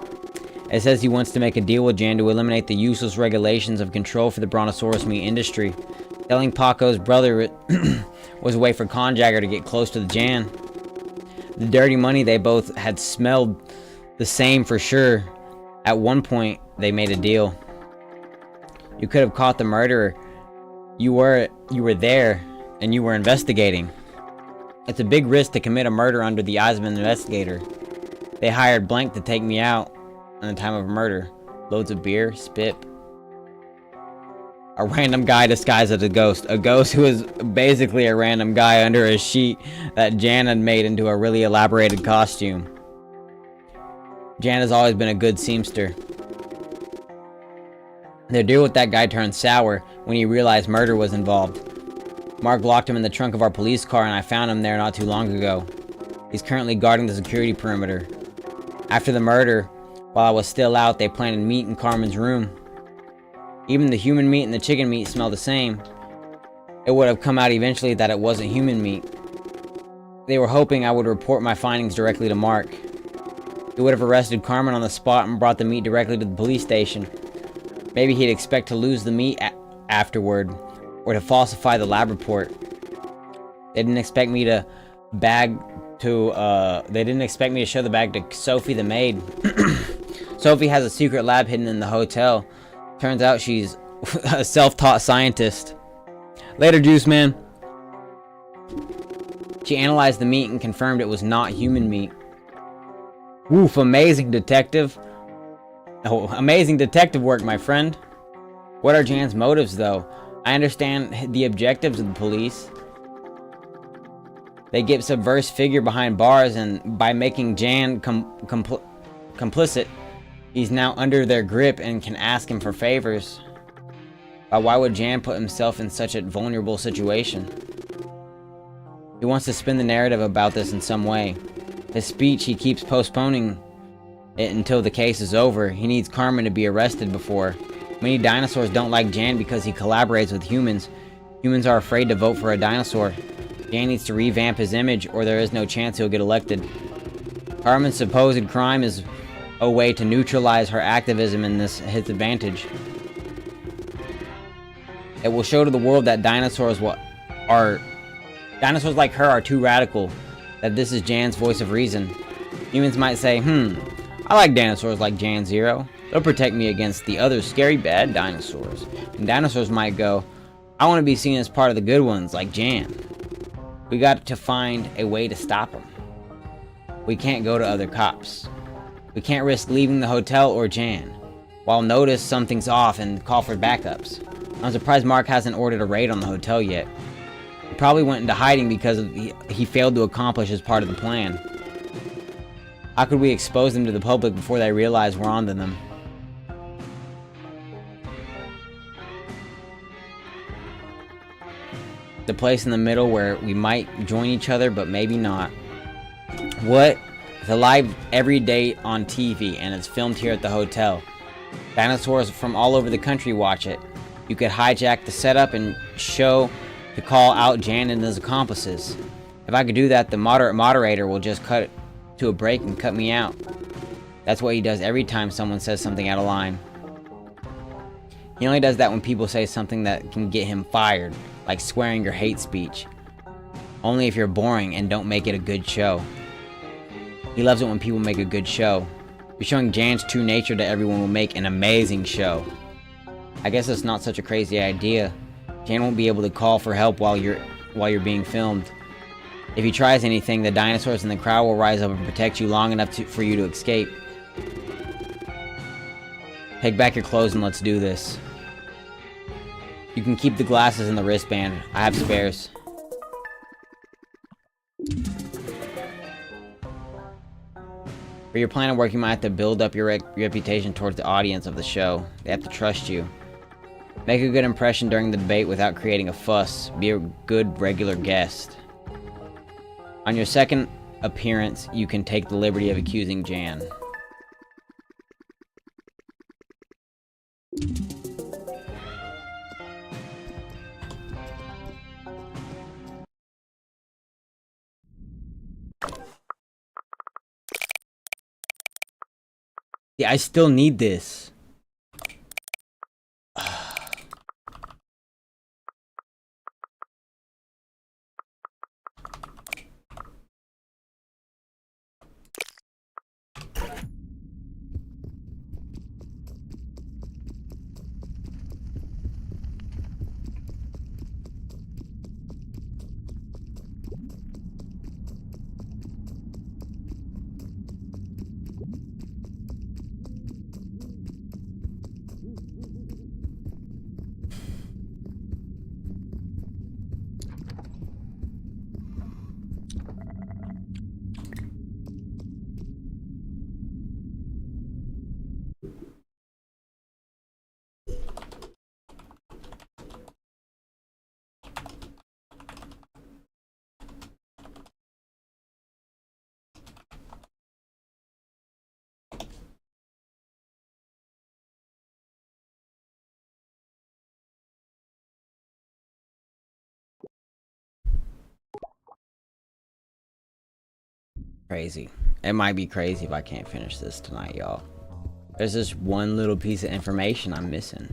It says he wants to make a deal with Jan to eliminate the useless regulations of control for the brontosaurus meat industry. Telling Paco's brother was a way for Conjagger to get close to the Jan. The dirty money, they both had smelled the same for sure. At one point, they made a deal. You could have caught the murderer. You were there, and you were investigating. It's a big risk to commit a murder under the eyes of an investigator. They hired Blank to take me out in the time of murder. Loads of beer, spit. A random guy disguised as a ghost. A ghost who is basically a random guy under a sheet that Jan had made into a really elaborated costume. Jan has always been a good seamster. Their deal with that guy turned sour when he realized murder was involved. Mark locked him in the trunk of our police car, and I found him there not too long ago. He's currently guarding the security perimeter. After the murder, while I was still out, they planted meat in Carmen's room. Even the human meat and the chicken meat smell the same. It would have come out eventually that it wasn't human meat. They were hoping I would report my findings directly to Mark. He would have arrested Carmen on the spot and brought the meat directly to the police station. Maybe he'd expect to lose the meat afterward, or to falsify the lab report. They didn't expect me to show the bag to Sophie the maid. Sophie has a secret lab hidden in the hotel. Turns out she's a self-taught scientist. Later, Juice Man. She analyzed the meat and confirmed it was not human meat. Woof, amazing detective. Oh, amazing detective work, my friend. What are Jan's motives, though? I understand the objectives of the police. They get subversive figure behind bars, and by making Jan complicit, he's now under their grip and can ask him for favors. But why would Jan put himself in such a vulnerable situation? He wants to spin the narrative about this in some way. His speech, he keeps postponing it until the case is over. He needs Carmen to be arrested before. Many dinosaurs don't like Jan because he collaborates with humans. Humans are afraid to vote for a dinosaur. Jan needs to revamp his image, or there is no chance he'll get elected. Carmen's supposed crime is a way to neutralize her activism in his advantage. It will show to the world that dinosaurs like her are too radical, that this is Jan's voice of reason. Humans might say, I like dinosaurs like Jan Zero. They'll protect me against the other scary bad dinosaurs. And dinosaurs might go, I want to be seen as part of the good ones, like Jan. We got to find a way to stop them. We can't go to other cops. We can't risk leaving the hotel or Jan, while notice something's off and call for backups. I'm surprised Mark hasn't ordered a raid on the hotel yet. He probably went into hiding because he failed to accomplish his part of the plan. How could we expose them to the public before they realize we're onto them? The place in the middle where we might join each other, but maybe not. What? It's live every day on TV, and it's filmed here at the hotel. Dinosaurs from all over the country watch it. You could hijack the setup and show to call out Jan and his accomplices. If I could do that, the moderator will just cut to a break and cut me out. That's what he does every time someone says something out of line. He only does that when people say something that can get him fired, like swearing or hate speech. Only if you're boring and don't make it a good show. He loves it when people make a good show. You're showing Jan's true nature to everyone will make an amazing show. I guess it's not such a crazy idea. Jan won't be able to call for help while you're being filmed. If he tries anything, the dinosaurs in the crowd will rise up and protect you long enough for you to escape. Take back your clothes and let's do this. You can keep the glasses and the wristband. I have spares. For your plan of work, you might have to build up your reputation towards the audience of the show. They have to trust you. Make a good impression during the debate without creating a fuss. Be a good regular guest. On your second appearance, you can take the liberty of accusing Jan. Yeah, I still need this. Crazy. It might be crazy if I can't finish this tonight, y'all. There's this one little piece of information I'm missing.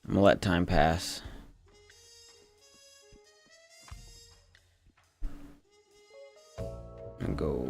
I'm gonna let time pass. And go.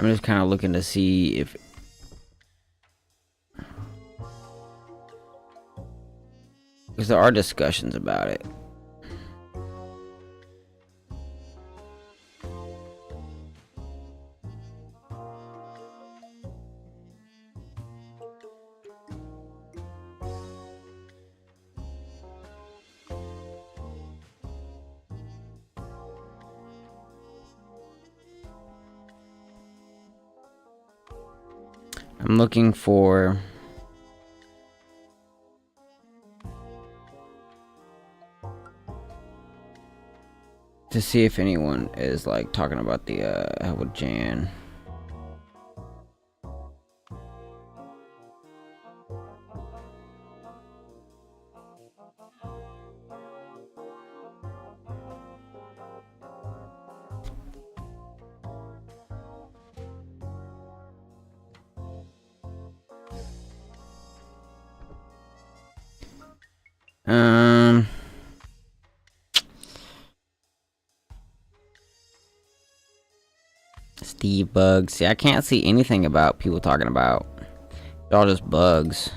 I'm just kind of looking to see if because there are discussions about it. I'm looking for to see if anyone is like talking about the with Jan. Steve bugs. See, I can't see anything about people talking about. They're all just bugs.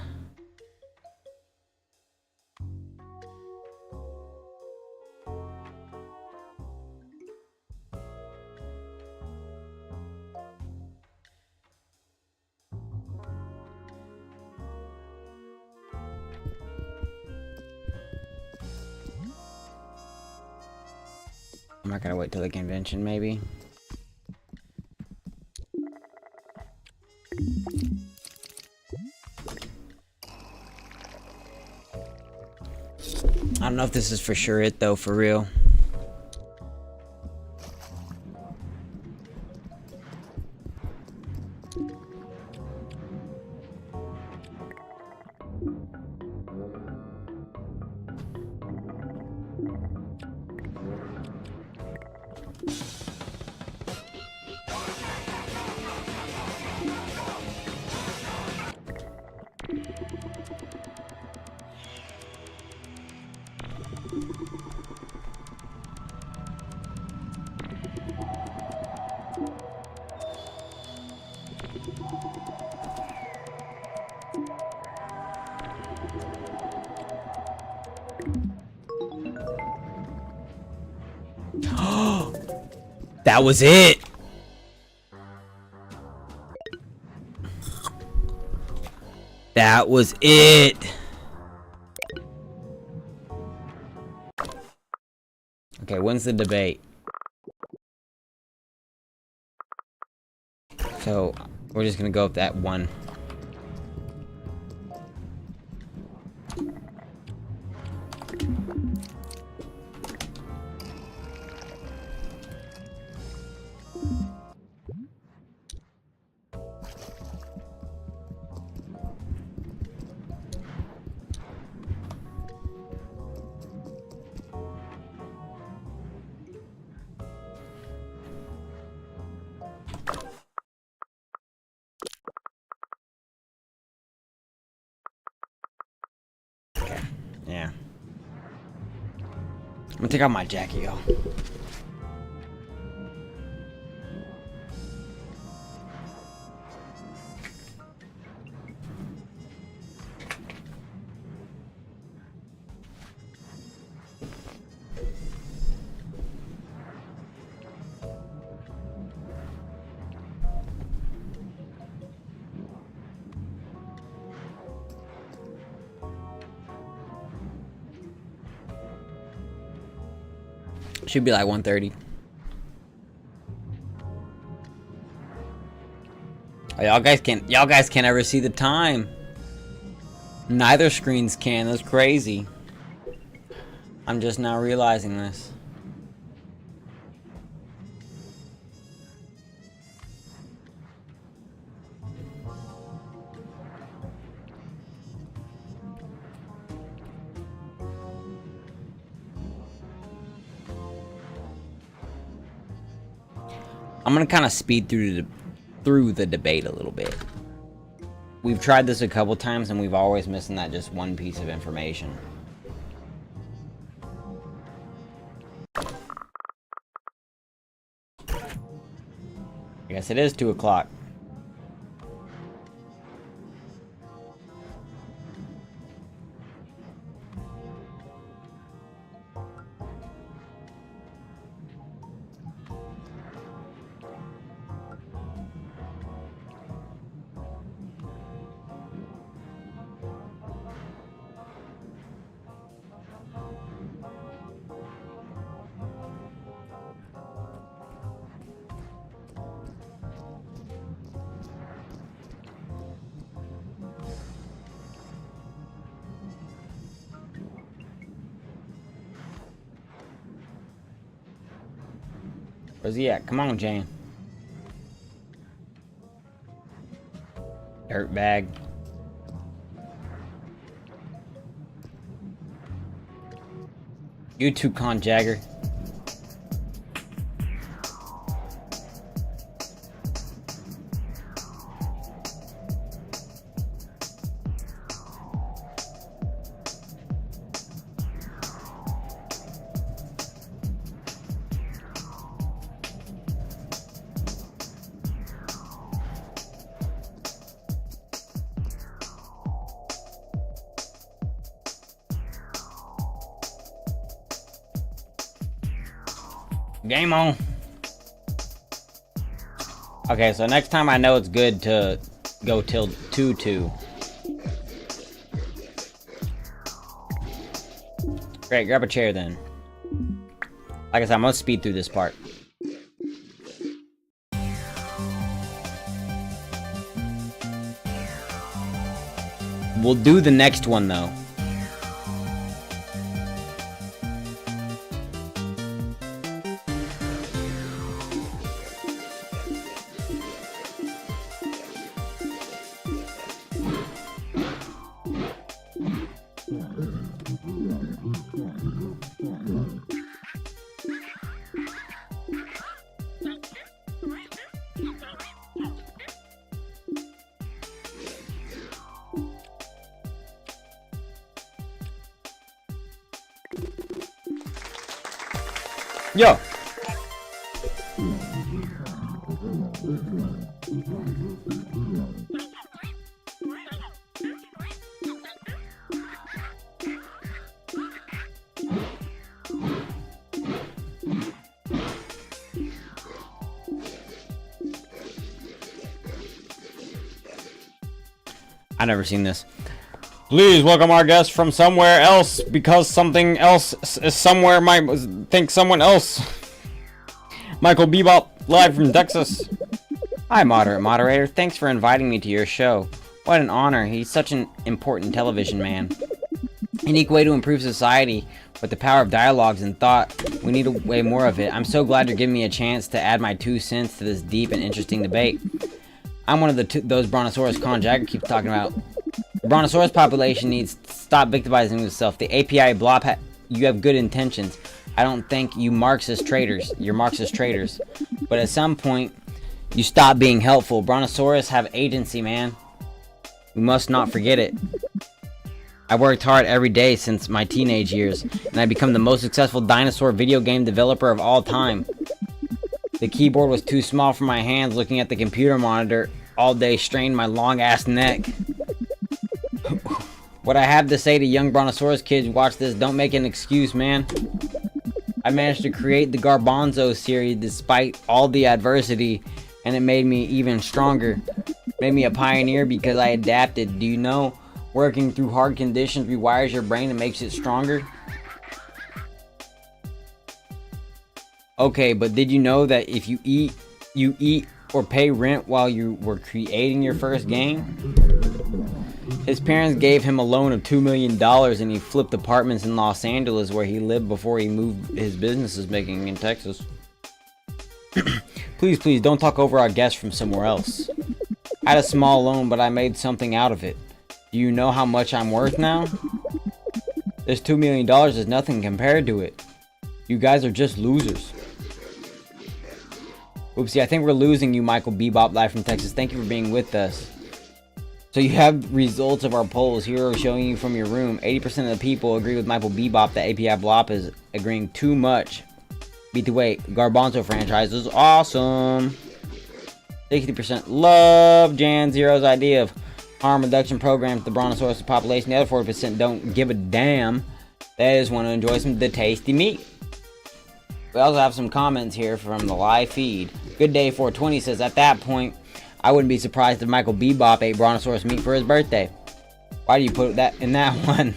I'm not gonna wait till the convention, maybe. I don't know if this is for sure it though, for real. That was it. That was it. Okay, when's the debate? So, we're just gonna go with that one. Yeah. I'm gonna take out my jacket, y'all. Should be like 1:30. Oh, y'all guys can't ever see the time. Neither screens can. That's crazy. I'm just now realizing this. I'm gonna kind of speed through the debate a little bit. We've tried this a couple times and we've always missing that just one piece of information. I guess it is 2 o'clock. Where's he at? Come on, Jan. Dirtbag. You too, Con Jagger. Game on. Okay, so next time I know it's good to go till 2-2. Great, grab a chair then. Like I said, I'm gonna speed through this part. We'll do the next one though. Yo. I've never seen this. Please welcome our guest from somewhere else, because something else is somewhere might think someone else. Michael Bebop, live from Texas. Hi, moderator. Thanks for inviting me to your show. What an honor. He's such an important television man. Unique way to improve society with the power of dialogues and thought. We need way more of it. I'm so glad you're giving me a chance to add my 2 cents to this deep and interesting debate. I'm one of those Brontosaurus Con Jagger keeps talking about. The Brontosaurus population needs to stop victimizing itself. The API blob, you have good intentions. I don't think you're Marxist traitors. But at some point, you stop being helpful. Brontosaurus have agency, man. We must not forget it. I worked hard every day since my teenage years, and I become the most successful dinosaur video game developer of all time. The keyboard was too small for my hands. Looking at the computer monitor all day strained my long-ass neck. What I have to say to young Brontosaurus kids, watch this, don't make an excuse, man. I managed to create the Garbanzo series despite all the adversity, and it made me even stronger. Made me a pioneer because I adapted. Do you know, working through hard conditions rewires your brain and makes it stronger? Okay, but did you know that if you eat or pay rent while you were creating your first game? His parents gave him a loan of $2 million and he flipped apartments in Los Angeles where he lived before he moved his businesses making in Texas. Please, don't talk over our guest from somewhere else. I had a small loan, but I made something out of it. Do you know how much I'm worth now? This $2 million is nothing compared to it. You guys are just losers. Oopsie, I think we're losing you, Michael Bebop, live from Texas. Thank you for being with us. So you have results of our polls here showing you from your room. 80% of the people agree with Michael Bebop that API Blop is agreeing too much. Beat the weight. Garbanzo franchise is awesome. 60% love Jan Zero's idea of harm reduction program to the Brontosaurus population. The other 40% don't give a damn. They just want to enjoy some of the tasty meat. We also have some comments here from the live feed. Good Day 420 says, at that point, I wouldn't be surprised if Michael Bebop ate Brontosaurus meat for his birthday. Why do you put that in that one?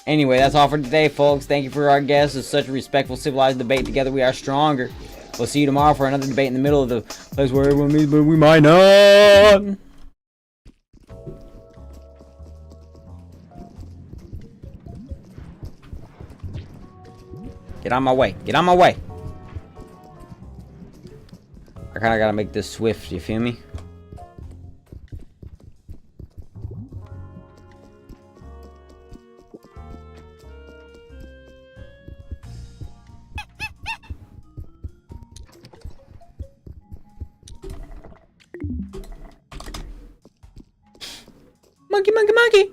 Anyway, that's all for today, folks. Thank you for our guests. It's such a respectful, civilized debate. Together we are stronger. We'll see you tomorrow for another debate in the middle of the place where everyone meets, but we might not. Get on my way. Get on my way. kind of gotta make this swift, you feel me? Monkey, monkey, monkey!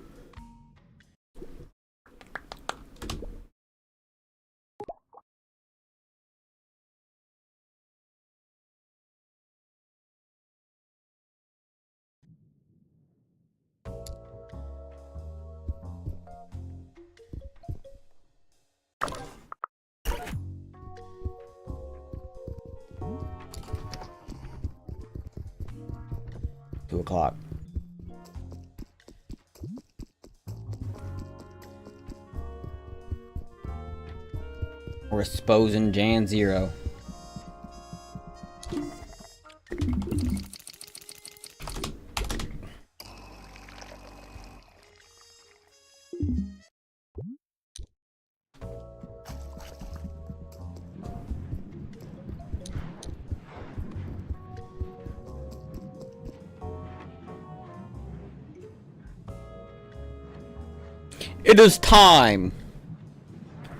Two o'clock. We're exposing Jan Zero. It is time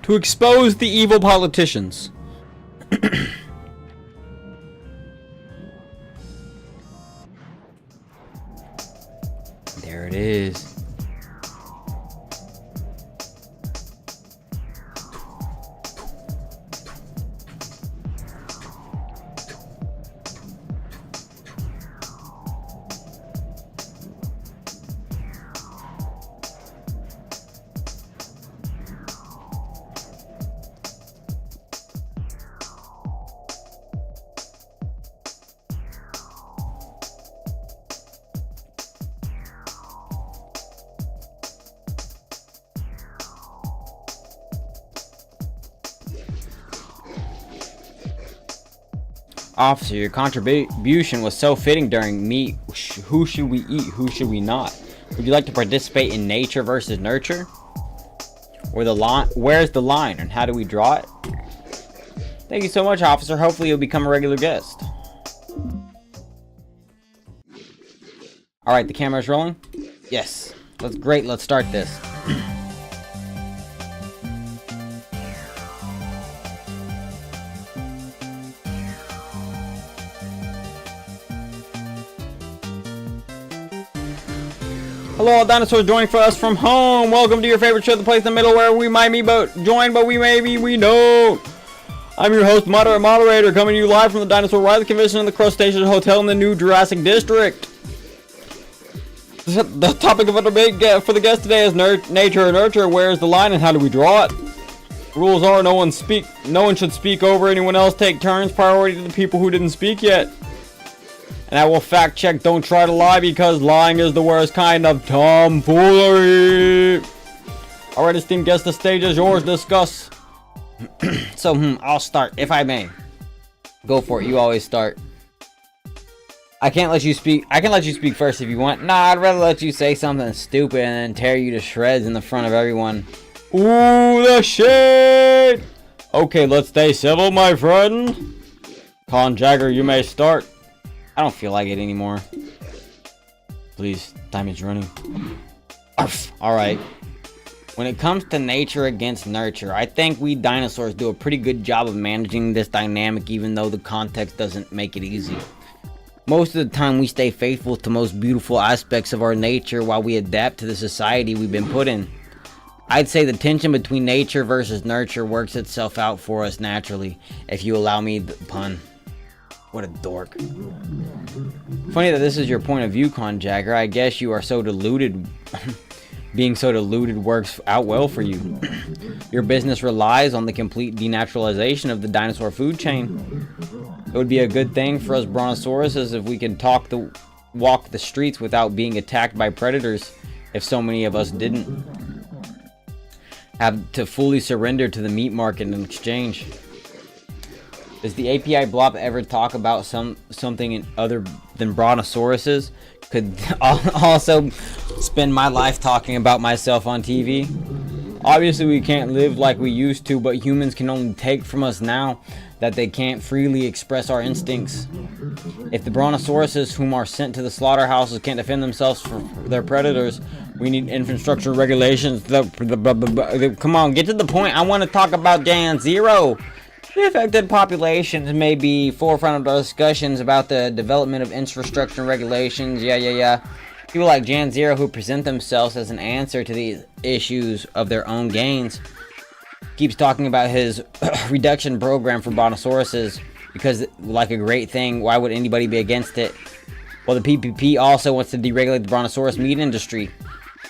to expose the evil politicians. There it is. Officer, your contribution was so fitting during Meet Who Should We Eat, Who Should We Not? Would you like to participate in nature versus nurture? Where's the line and how do we draw it? Thank you so much, officer. Hopefully you'll become a regular guest. Alright, the camera's rolling? Yes. That's great. Let's start this. Hello, all dinosaurs joining for us from home. Welcome to your favorite show, the place in the middle where we might meet, join, but we maybe we don't. I'm your host, moderator, coming to you live from the Dinosaur Rise Convention in the Crustacean Hotel in the New Jurassic District. The topic of our debate for the guest today is nature or nurture. Where is the line and how do we draw it? Rules are no one should speak over anyone else. Take turns. Priority to the people who didn't speak yet. And I will fact check, don't try to lie because lying is the worst kind of tomfoolery. Alright, esteemed guest, the stage is yours. Discuss. So, I'll start, if I may. Go for it, you always start. I can't let you speak. I can let you speak first if you want. Nah, I'd rather let you say something stupid and then tear you to shreds in the front of everyone. Ooh, the shade! Okay, let's stay civil, my friend. Con Jagger, you may start. I don't feel like it anymore. Please, time is running. Alright. When it comes to nature against nurture, I think we dinosaurs do a pretty good job of managing this dynamic even though the context doesn't make it easy. Most of the time we stay faithful to most beautiful aspects of our nature while we adapt to the society we've been put in. I'd say the tension between nature versus nurture works itself out for us naturally, if you allow me the pun. What a dork. Funny that this is your point of view, Con Jagger. I guess you are so deluded. Being so deluded works out well for you. Your business relies on the complete denaturalization of the dinosaur food chain. It would be a good thing for us brontosauruses if we could walk the streets without being attacked by predators, if so many of us didn't have to fully surrender to the meat market in exchange. Does the API blob ever talk about something other than brontosauruses? Could also spend my life talking about myself on TV. Obviously, we can't live like we used to, but humans can only take from us now that they can't freely express our instincts. If the brontosauruses whom are sent to the slaughterhouses can't defend themselves from their predators, we need infrastructure regulations. Come on, get to the point. I want to talk about Jan Zero. The affected populations may be forefront of discussions about the development of infrastructure and regulations. Yeah. People like Jan Zero who present themselves as an answer to these issues of their own gains keeps talking about his reduction program for brontosauruses because, like a great thing, why would anybody be against it? Well, the PPP also wants to deregulate the brontosaurus meat industry.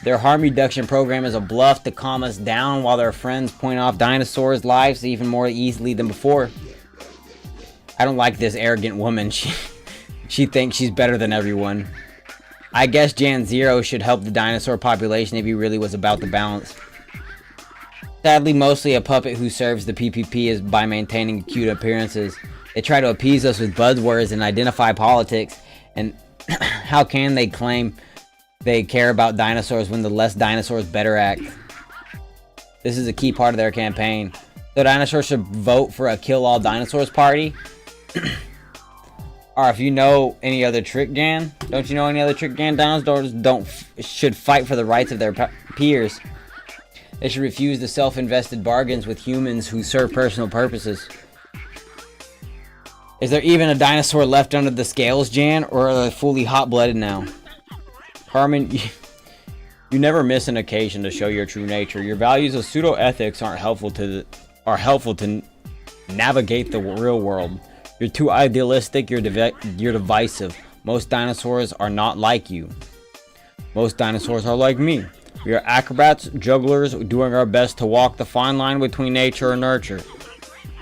Their harm reduction program is a bluff to calm us down while their friends point off dinosaurs' lives even more easily than before. I don't like this arrogant woman. She thinks she's better than everyone. I guess Jan Zero should help the dinosaur population if he really was about the balance. Sadly, mostly a puppet who serves the PPP is by maintaining cute appearances. They try to appease us with buzzwords and identify politics, and how can they claim they care about dinosaurs when the less dinosaurs better act? This is a key part of their campaign. The dinosaurs should vote for a kill all dinosaurs party. Or if you know any other trick, Jan, don't you know any other trick, Jan? Dinosaurs should fight for the rights of their peers. They should refuse the self-invested bargains with humans who serve personal purposes. Is there even a dinosaur left under the scales, Jan, or are they fully hot-blooded now? Carmen, you never miss an occasion to show your true nature. Your values of pseudo-ethics are helpful to navigate the real world. You're too idealistic, you're divisive. Most dinosaurs are not like you. Most dinosaurs are like me. We are acrobats, jugglers, doing our best to walk the fine line between nature and nurture.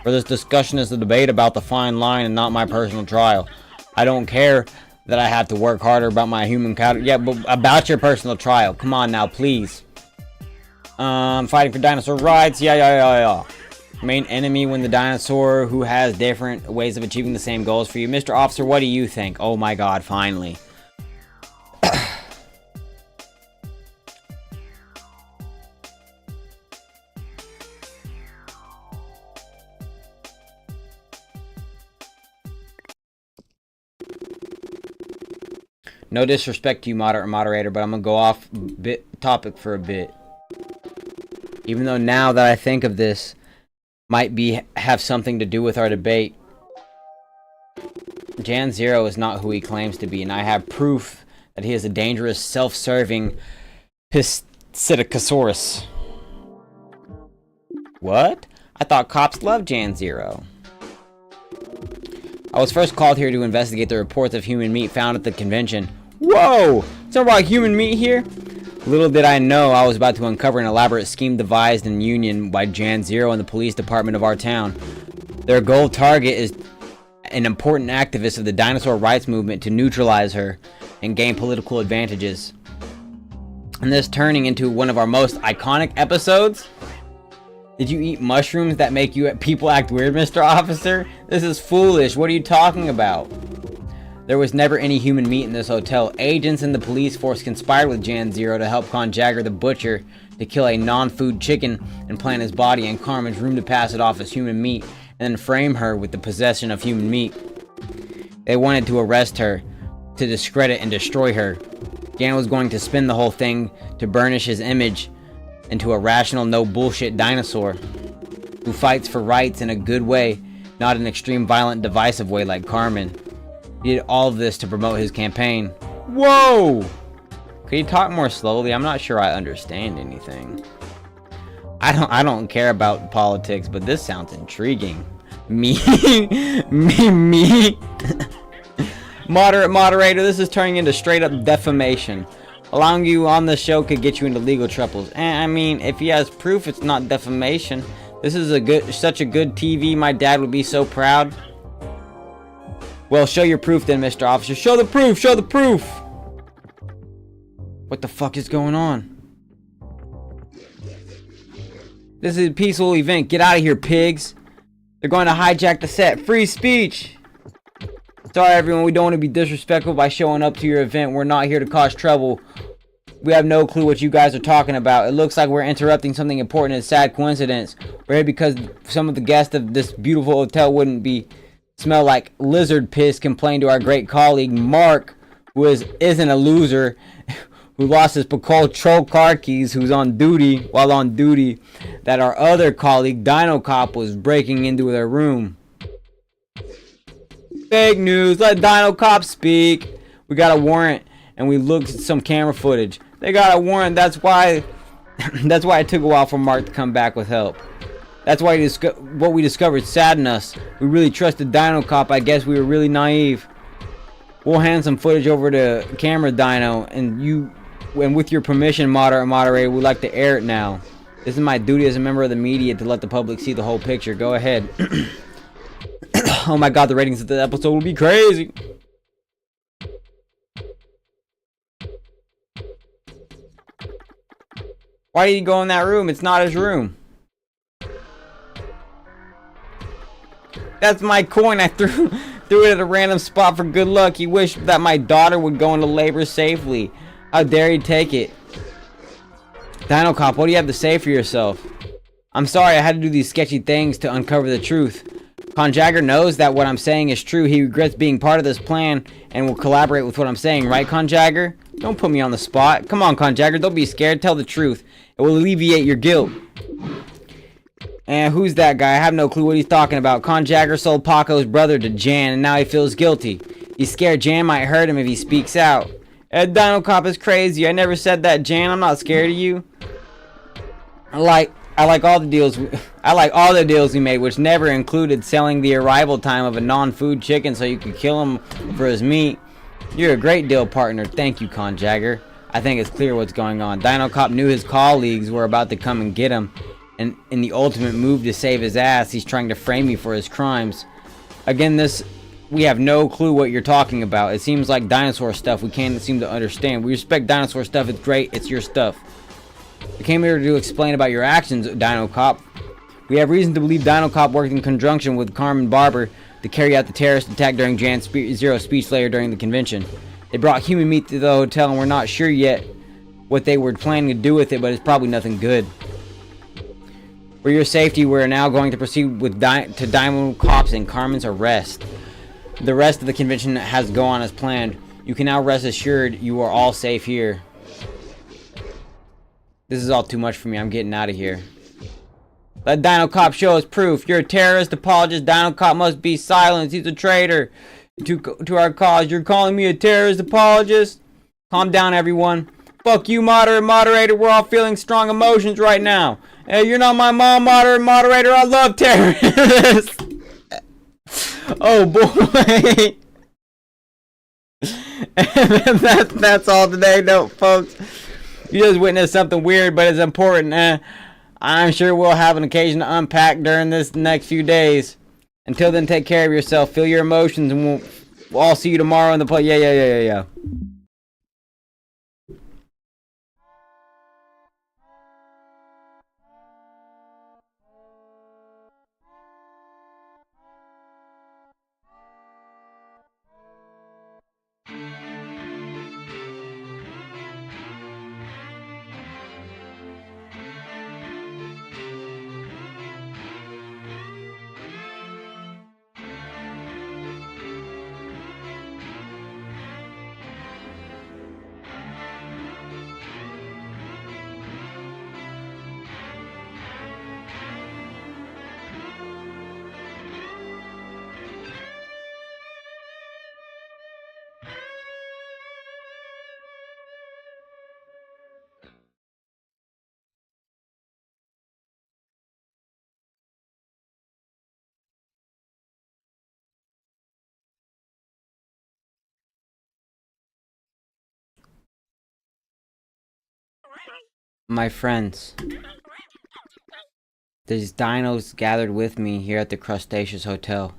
For this discussion is a debate about the fine line and not my personal trial. I don't care that I have to work harder about my human character. Yeah, but about your personal trial. Come on now, please. Fighting for dinosaur rights. Yeah. Main enemy when the dinosaur who has different ways of achieving the same goals for you. Mr. Officer, what do you think? Oh my god, finally. No disrespect to you, moderator, but I'm gonna go off topic for a bit. Even though now that I think of this, might have something to do with our debate. Jan Zero is not who he claims to be, and I have proof that he is a dangerous, self-serving Psittacosaurus. What? I thought cops loved Jan Zero. I was first called here to investigate the reports of human meat found at the convention. Whoa! Something about human meat here? Little did I know I was about to uncover an elaborate scheme devised in union by Jan Zero and the police department of our town. Their goal target is an important activist of the dinosaur rights movement to neutralize her and gain political advantages. And this turning into one of our most iconic episodes? Did you eat mushrooms that make people act weird, Mr. Officer? This is foolish. What are you talking about? There was never any human meat in this hotel. Agents in the police force conspired with Jan Zero to help Con Jagger the butcher to kill a non-food chicken and plant his body in Carmen's room to pass it off as human meat and then frame her with the possession of human meat. They wanted to arrest her, to discredit and destroy her. Jan was going to spin the whole thing to burnish his image into a rational, no bullshit dinosaur who fights for rights in a good way, not an extreme, violent, divisive way like Carmen. He did all of this to promote his campaign. Whoa! Could you talk more slowly? I'm not sure I understand anything. I don't care about politics, but this sounds intriguing. Me? me? Moderator, this is turning into straight up defamation. Allowing you on the show could get you into legal troubles. I mean, if he has proof, it's not defamation. This is such a good TV. My dad would be so proud. Well, show your proof then, Mr. Officer. Show the proof! Show the proof! What the fuck is going on? This is a peaceful event. Get out of here, pigs. They're going to hijack the set. Free speech! Sorry, everyone. We don't want to be disrespectful by showing up to your event. We're not here to cause trouble. We have no clue what you guys are talking about. It looks like we're interrupting something important. It's a sad coincidence. We're here because some of the guests of this beautiful hotel wouldn't be smell like lizard piss complained to our great colleague Mark, who isn't a loser, who lost his Pacol troll car keys, who's on duty, that our other colleague Dino Cop was breaking into their room. Fake news. Let Dino Cop speak. We got a warrant, and we looked at some camera footage. They got a warrant. That's why it took a while for Mark to come back with help. That's why what we discovered saddened us. We really trusted Dino Cop. I guess we were really naive. We'll hand some footage over to Camera Dino, and with your permission, moderator, we'd like to air it now. This is my duty as a member of the media to let the public see the whole picture. Go ahead. Oh my god, the ratings of the episode will be crazy. Why did he go in that room? It's not his room. That's my coin. I threw it at a random spot for good luck. He wished that my daughter would go into labor safely. How dare he take it? Dino Cop, what do you have to say for yourself? I'm sorry I had to do these sketchy things to uncover the truth. Conjagger knows that what I'm saying is true. He regrets being part of this plan and will collaborate with what I'm saying, right, Conjagger? Don't put me on the spot. Come on, Conjagger, don't be scared. Tell the truth. It will alleviate your guilt. And who's that guy? I have no clue what he's talking about. Conjagger sold Paco's brother to Jan, and now he feels guilty. He's scared Jan might hurt him if he speaks out. Dino Cop is crazy. I never said that, Jan. I'm not scared of you. I like all the deals we made, which never included selling the arrival time of a non-food chicken so you could kill him for his meat. You're a great deal partner. Thank you, Conjagger. I think it's clear what's going on. Dino Cop knew his colleagues were about to come and get him, and in the ultimate move to save his ass, he's trying to frame me for his crimes. Again, we have no clue what you're talking about. It seems like dinosaur stuff we can't seem to understand. We respect dinosaur stuff. It's great. It's your stuff. We came here to explain about your actions, Dino Cop. We have reason to believe Dino Cop worked in conjunction with Carmen Barber to carry out the terrorist attack during Jan Zero speech later during the convention. They brought human meat to the hotel, and we're not sure yet what they were planning to do with it, but it's probably nothing good. For your safety, we're now going to proceed with to Dino Cop's and Carmen's arrest. The rest of the convention has gone as planned. You can now rest assured you are all safe here. This is all too much for me. I'm getting out of here. Let Dino Cop show us proof. You're a terrorist apologist. Dino Cop must be silenced. He's a traitor to our cause. You're calling me a terrorist apologist? Calm down, everyone. Fuck you, moderator. We're all feeling strong emotions right now. Hey, you're not my mom, moderator. I love terrorists. Oh boy. that's all today, no, folks. You just witnessed something weird, but it's important. I'm sure we'll have an occasion to unpack during this next few days. Until then, take care of yourself. Feel your emotions, and we'll all see you tomorrow in the play. Yeah. My friends, these dinos gathered with me here at the Crustaceous Hotel.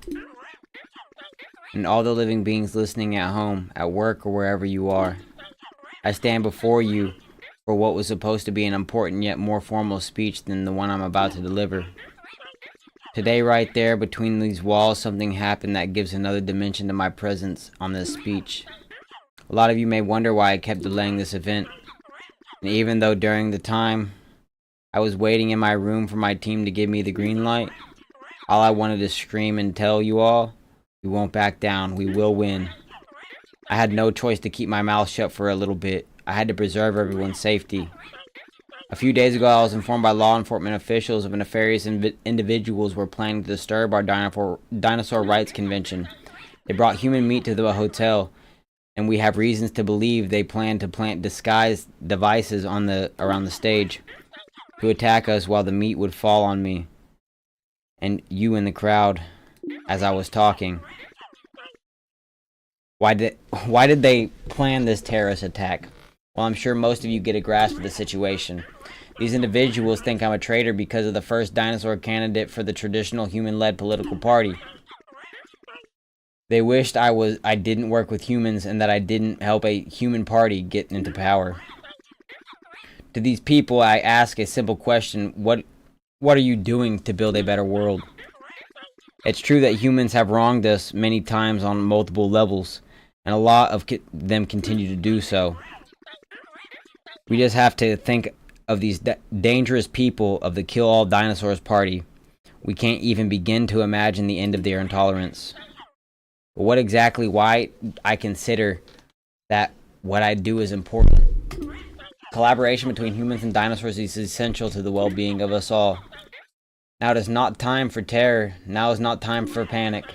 And all the living beings listening at home, at work, or wherever you are. I stand before you for what was supposed to be an important yet more formal speech than the one I'm about to deliver. Today, right there, between these walls, something happened that gives another dimension to my presence on this speech. A lot of you may wonder why I kept delaying this event. And even though during the time I was waiting in my room for my team to give me the green light, all I wanted to scream and tell you all, we won't back down, we will win. I had no choice to keep my mouth shut for a little bit. I had to preserve everyone's safety. A few days ago, I was informed by law enforcement officials of nefarious individuals were planning to disturb our dinosaur rights convention. They brought human meat to the hotel, and we have reasons to believe they plan to plant disguised devices around the stage to attack us while the meat would fall on me and you in the crowd as I was talking. Why did they plan this terrorist attack? Well, I'm sure most of you get a grasp of the situation. These individuals think I'm a traitor because of the first dinosaur candidate for the traditional human-led political party. They wished I didn't work with humans and that I didn't help a human party get into power. To these people, I ask a simple question: What are you doing to build a better world? It's true that humans have wronged us many times on multiple levels, and a lot of them continue to do so. We just have to think of these dangerous people of the Kill All Dinosaurs party. We can't even begin to imagine the end of their intolerance. But what exactly why I consider that what I do is important? Collaboration between humans and dinosaurs is essential to the well-being of us all. Now it is not time for terror. Now is not time for panic.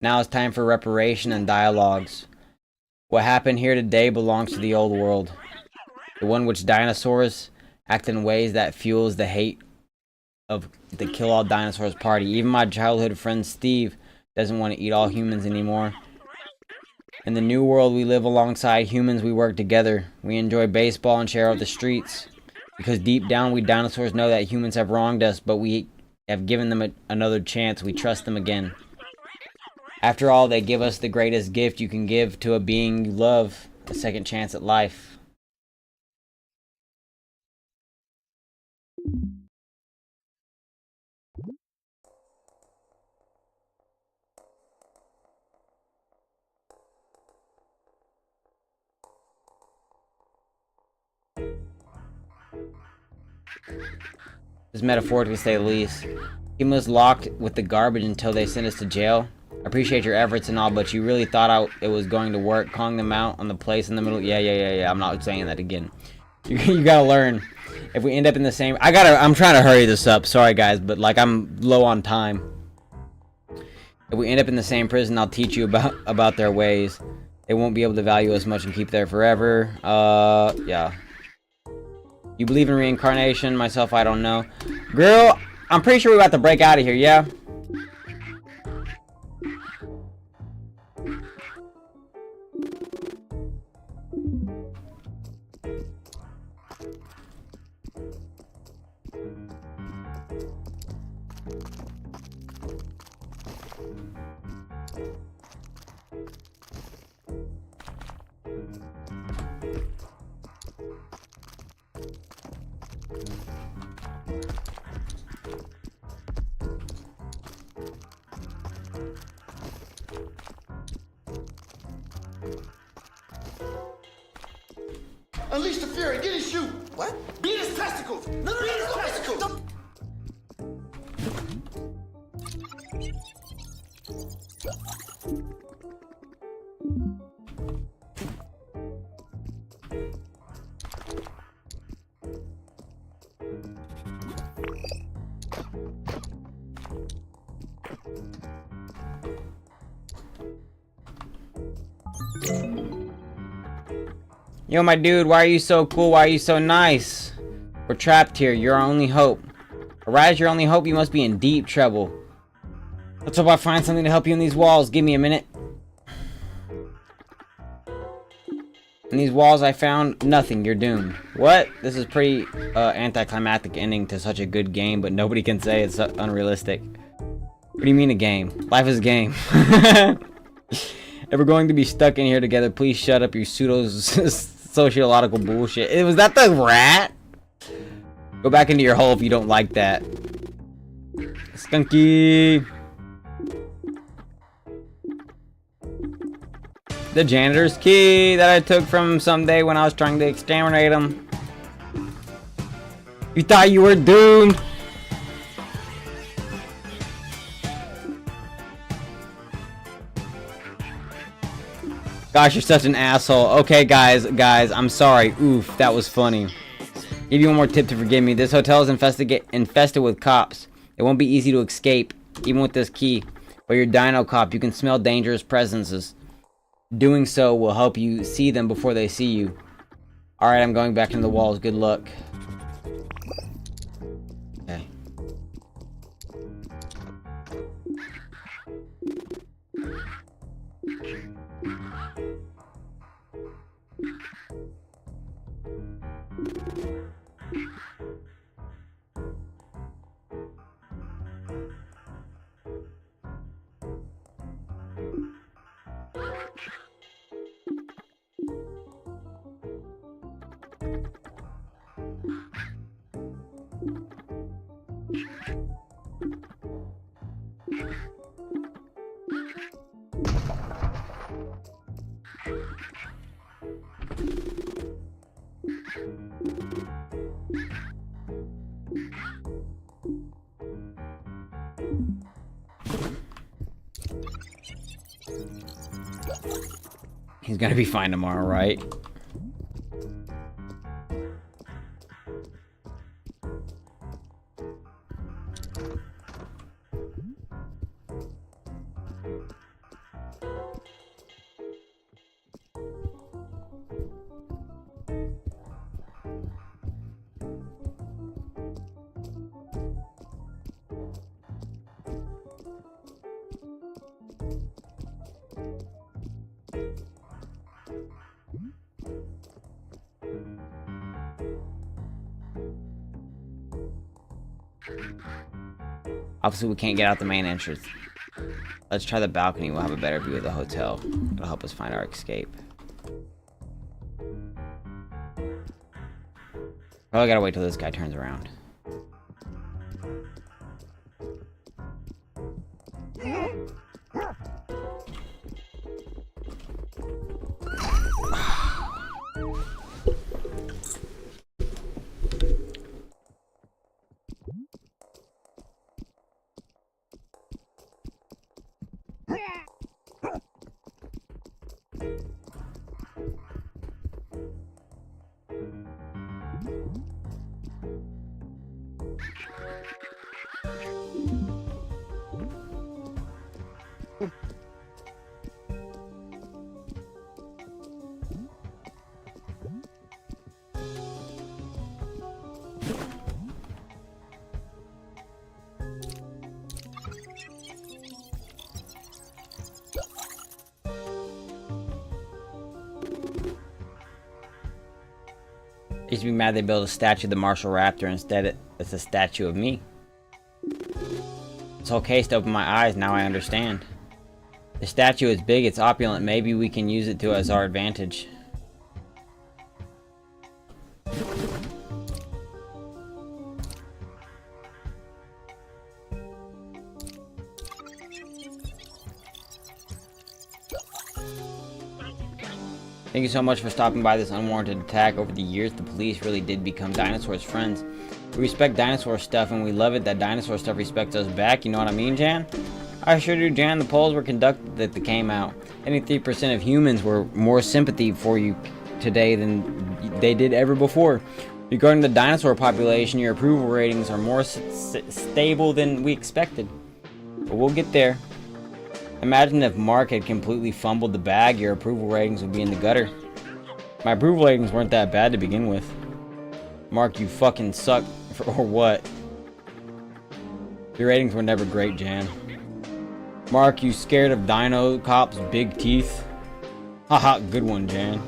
Now is time for reparation and dialogues. What happened here today belongs to the old world. The one which dinosaurs act in ways that fuels the hate of the Kill All Dinosaurs party. Even my childhood friend Steve doesn't want to eat all humans anymore. In the new world, we live alongside humans, we work together. We enjoy baseball and share out the streets. Because deep down, we dinosaurs know that humans have wronged us, but we have given them another chance. We trust them again. After all, they give us the greatest gift you can give to a being you love, a second chance at life. This is metaphoric to say the least. He was locked with the garbage until they sent us to jail. I appreciate your efforts and all, but you really thought it was going to work, calling them out on the place in the middle. Yeah. I'm not saying that again. You gotta learn. If we end up in the same... I'm trying to hurry this up. Sorry, guys, but, like, I'm low on time. If we end up in the same prison, I'll teach you about their ways. They won't be able to value us much and keep there forever. Yeah. You believe in reincarnation? Myself, I don't know. Girl, I'm pretty sure we're about to break out of here, yeah? Unleash the fury, get his shoe. What? Beat his testicles. No, beat his testicles. Don't. Yo, my dude, why are you so cool? Why are you so nice? We're trapped here. You're our only hope. Arise, your only hope. You must be in deep trouble. Let's hope I find something to help you in these walls. Give me a minute. In these walls I found nothing. You're doomed. What? This is pretty anticlimactic ending to such a good game, but nobody can say it's unrealistic. What do you mean a game? Life is a game. If we're going to be stuck in here together, please shut up your sociological bullshit. Was that the rat? Go back into your hole if you don't like that. Skunky. The janitor's key that I took from him someday when I was trying to exterminate him. You thought you were doomed? Gosh, you're such an asshole. Okay, guys, I'm sorry. Oof, that was funny. Give you one more tip to forgive me. This hotel is infested with cops. It won't be easy to escape, even with this key. But you're Dino Cop. You can smell dangerous presences. Doing so will help you see them before they see you. Alright, I'm going back into the walls. Good luck. Okay. He's gonna be fine tomorrow, right? Obviously, we can't get out the main entrance. Let's try the balcony. We'll have a better view of the hotel. It'll help us find our escape. Oh, I gotta wait till this guy turns around. I used to be mad they built a statue of the Marshall Raptor. Instead, it's a statue of me. This whole case to open my eyes. Now I understand. The statue is big, it's opulent. Maybe we can use it to as our advantage. Thank you so much for stopping by this unwarranted attack. Over the years, the police really did become dinosaurs' friends. We respect dinosaur stuff, and we love it that dinosaur stuff respects us back. You know what I mean, Jan? I sure do, Jan. The polls were conducted that they came out. 83% of humans were more sympathy for you today than they did ever before. Regarding the dinosaur population, your approval ratings are more stable than we expected. But we'll get there. Imagine if Mark had completely fumbled the bag, your approval ratings would be in the gutter. My approval ratings weren't that bad to begin with. Mark, you fucking suck, or what? Your ratings were never great, Jan. Mark, you scared of Dino Cop's big teeth? Haha, good one, Jan.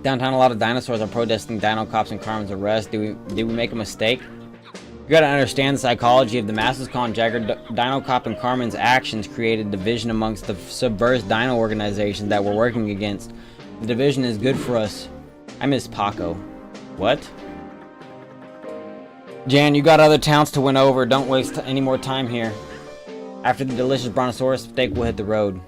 Downtown, a lot of dinosaurs are protesting Dino Cop's and Carmen's arrest. Did we make a mistake? You gotta understand the psychology of the masses, Colin Jagger. Dino Cop and Carmen's actions created division amongst the subversive dino organizations that we're working against. The division is good for us. I miss Paco. What? Jan, you got other towns to win over. Don't waste any more time here. After the delicious brontosaurus steak, we'll hit the road.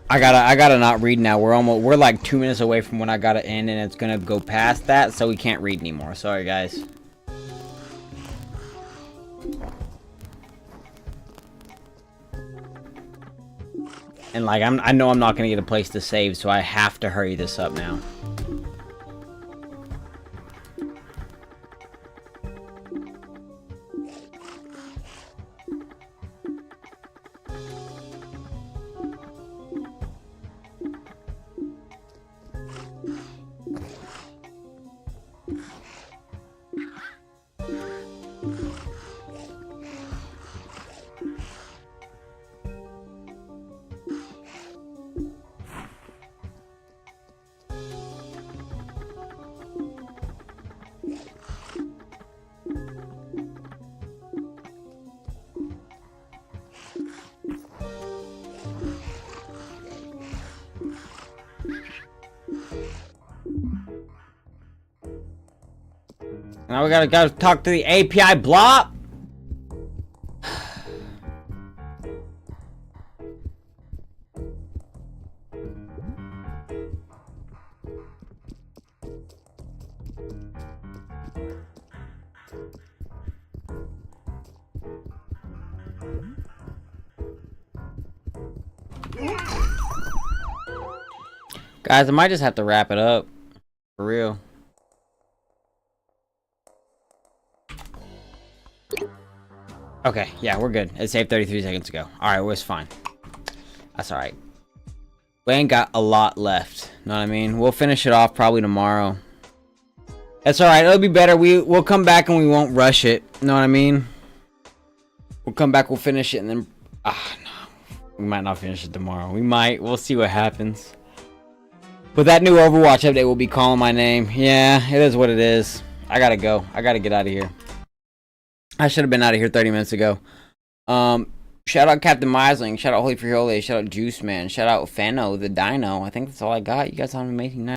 I gotta not read now. We're like 2 minutes away from when I gotta end, and it's gonna go past that, so we can't read anymore. Sorry, guys. And like I know I'm not gonna get a place to save, so I have to hurry this up now. Now we gotta go talk to the API block. Guys, I might just have to wrap it up. For real. Okay, yeah, we're good. It saved 33 seconds ago. Alright, well, it's fine. That's alright. We ain't got a lot left. Know what I mean? We'll finish it off probably tomorrow. That's alright. It'll be better. We'll come back and we won't rush it. Know what I mean? We'll come back, we'll finish it, and then... no. We might not finish it tomorrow. We might. We'll see what happens. But that new Overwatch update will be calling my name. Yeah, it is what it is. I gotta go. I gotta get out of here. I should have been out of here 30 minutes ago. Shout out Captain Meisling. Shout out Holy Friole. Shout out Juice Man. Shout out Fano the Dino. I think that's all I got. You guys have an amazing night.